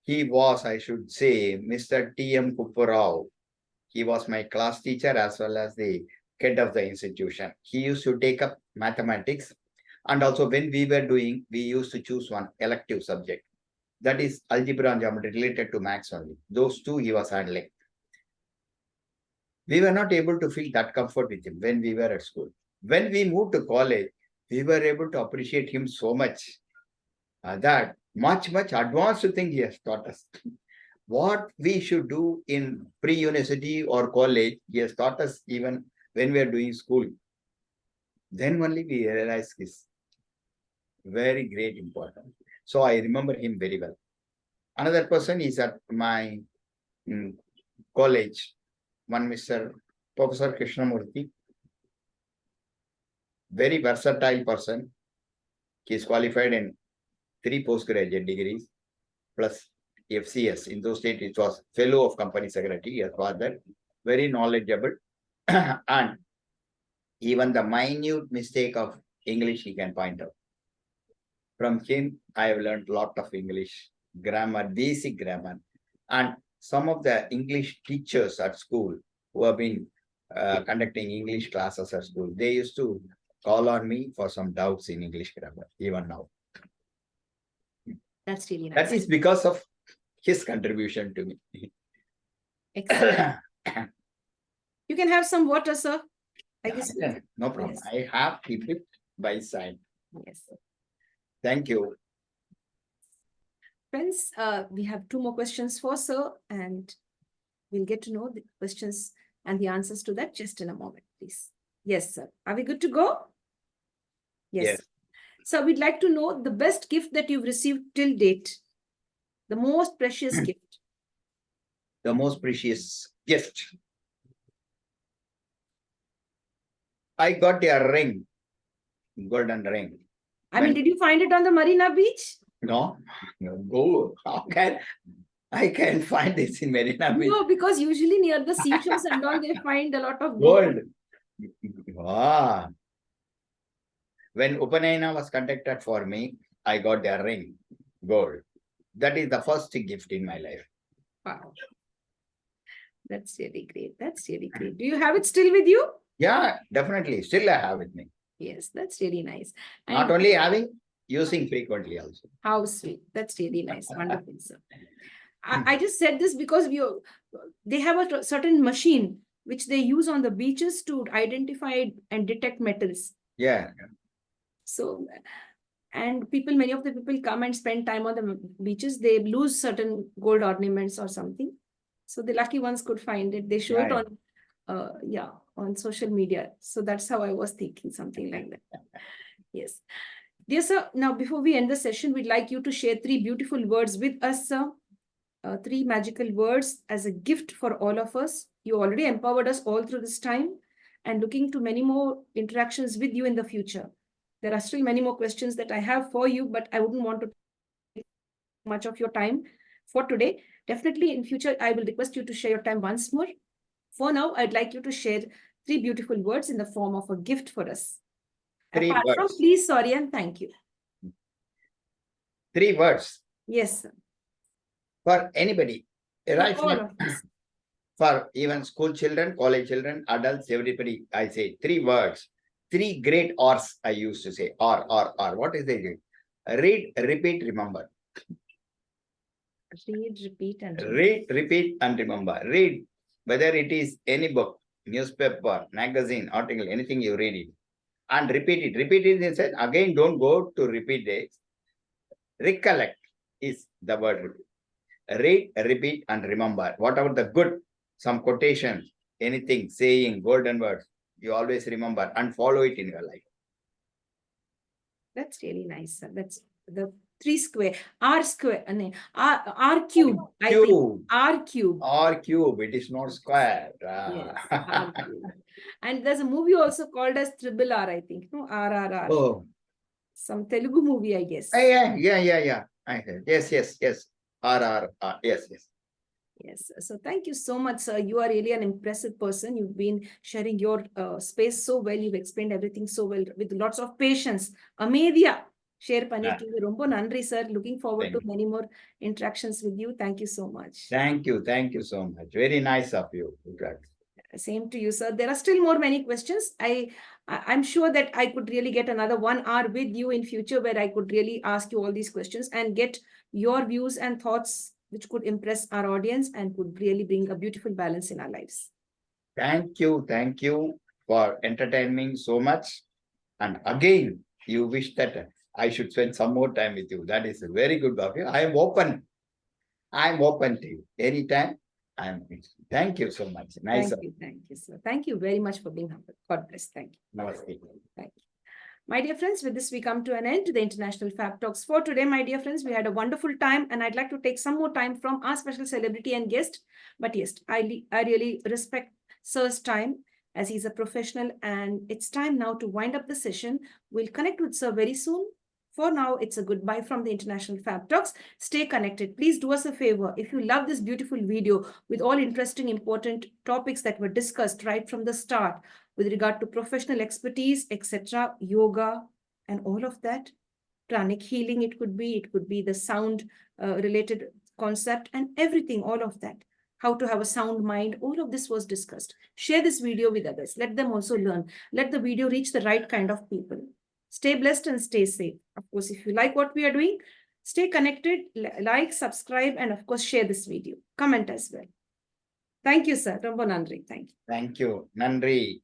He was, I should say, Mr. T.M. Kupparao. He was my class teacher as well as the head of the institution. He used to take up mathematics. And also when we were doing, we used to choose one elective subject. That is algebra and geometry related to maths only. Those two he was handling. We were not able to feel that comfort with him when we were at school. When we moved to college, we were able to appreciate him so much that much advanced thing he has taught us. What we should do in pre-university or college, he has taught us even when we are doing school. Then only we realize his very great importance. So I remember him very well. Another person is at my college, one Mr. Professor Krishnamurthy, very versatile person. He is qualified in 3 postgraduate degrees plus FCS. In those days, it was fellow of company secretary, as father, very knowledgeable. And even the minute mistake of English, he can point out. From him, I have learned a lot of English grammar, basic grammar. And some of the English teachers at school who have been conducting English classes at school, they used to call on me for some doubts in English grammar, even now. That's really nice. That is because of his contribution to me. Excellent. You can have some water, sir. I guess. No problem. Yes. I have keep it by side. Yes. Thank you. Friends, we have 2 more questions for sir, and we'll get to know the questions and the answers to that just in a moment, please. Yes, sir. Are we good to go? Yes. So we'd like to know the best gift that you've received till date. The most precious gift. The most precious gift. I got a ring, golden ring. I mean, did you find it on the Marina Beach? No, go. How can I can find this in Marina Beach? No, because usually near the seashores and all, they find a lot of gold. Wow. When Upanayana was conducted for me, I got a ring, gold. That is the first gift in my life. Wow. That's really great. That's really great. Do you have it still with you? Yeah, definitely. Still I have with me. Yes, that's really nice. And not only having, using frequently also. How sweet. That's really nice. Wonderful, sir. I just said this because they have a certain machine which they use on the beaches to identify and detect metals. Yeah. So, and many of the people come and spend time on the beaches. They lose certain gold ornaments or something. So the lucky ones could find it. They show it on, on social media. So that's how I was thinking, something like that. Yes. Dear sir, now before we end the session, we'd like you to share 3 beautiful words with us, sir. 3 magical words as a gift for all of us. You already empowered us all through this time and looking to many more interactions with you in the future. There are still many more questions that I have for you, but I wouldn't want to take much of your time for today. Definitely in future, I will request you to share your time once more. For now, I'd like you to share 3 beautiful words in the form of a gift for us. 3 Apart words. from please, sorry, and thank you. 3 words. Yes, sir. For anybody, right? For all of us. For even school children, college children, adults, everybody, I say 3 words. 3 great R's I used to say. R. What is it? Read, repeat, remember. Read, repeat, and remember. Read, repeat, and remember. Read, whether it is any book, newspaper, magazine, article, anything you read it. And repeat it. Repeat it in sense, again, don't go to repeat it. Recollect is the word. Read, repeat, and remember. Whatever the good, some quotation, anything, saying, golden words, you always remember and follow it in your life. That's really nice, sir. That's the 3 square, R square, R cube. I think R cube. R cube, it is not square. Yes, R cube. And there's a movie also called as Triple R, I think. No, RRR. Oh. Some Telugu movie, I guess. Yeah. Yes. RR. Yes. Yes. So thank you so much, sir. You are really an impressive person. You've been sharing your space so well. You've explained everything so well with lots of patience. Amedia. Share Panirki. Rombo Nandri, sir. Looking forward to many more interactions with you. Thank you so much. Thank you so much. Very nice of you. Same to you, sir. There are still many questions. I'm sure that I could really get another 1 hour with you in future where I could really ask you all these questions and get your views and thoughts which could impress our audience and could really bring a beautiful balance in our lives. Thank you for entertaining so much. And again, you wish that I should spend some more time with you. That is very good of you. I am open to you. Anytime. Thank you so much. Nice. Thank you, sir. Thank you very much for being humble. God bless. Thank you. Namaste. Thank you. My dear friends, with this, we come to an end to the International Fab Talks for today. My dear friends, we had a wonderful time and I'd like to take some more time from our special celebrity and guest. But yes, I really respect Sir's time as he's a professional and it's time now to wind up the session. We'll connect with Sir very soon. For now, it's a goodbye from the International Fab Talks. Stay connected. Please do us a favor. If you love this beautiful video with all interesting, important topics that were discussed right from the start, with regard to professional expertise, etc., yoga, and all of that. Pranic healing, it could be the sound related concept and everything, all of that. How to have a sound mind, all of this was discussed. Share this video with others. Let them also learn. Let the video reach the right kind of people. Stay blessed and stay safe. Of course, if you like what we are doing, stay connected, like, subscribe, and of course, share this video. Comment as well. Thank you, sir. Rombo Nandri. Thank you. Thank you. Nandri.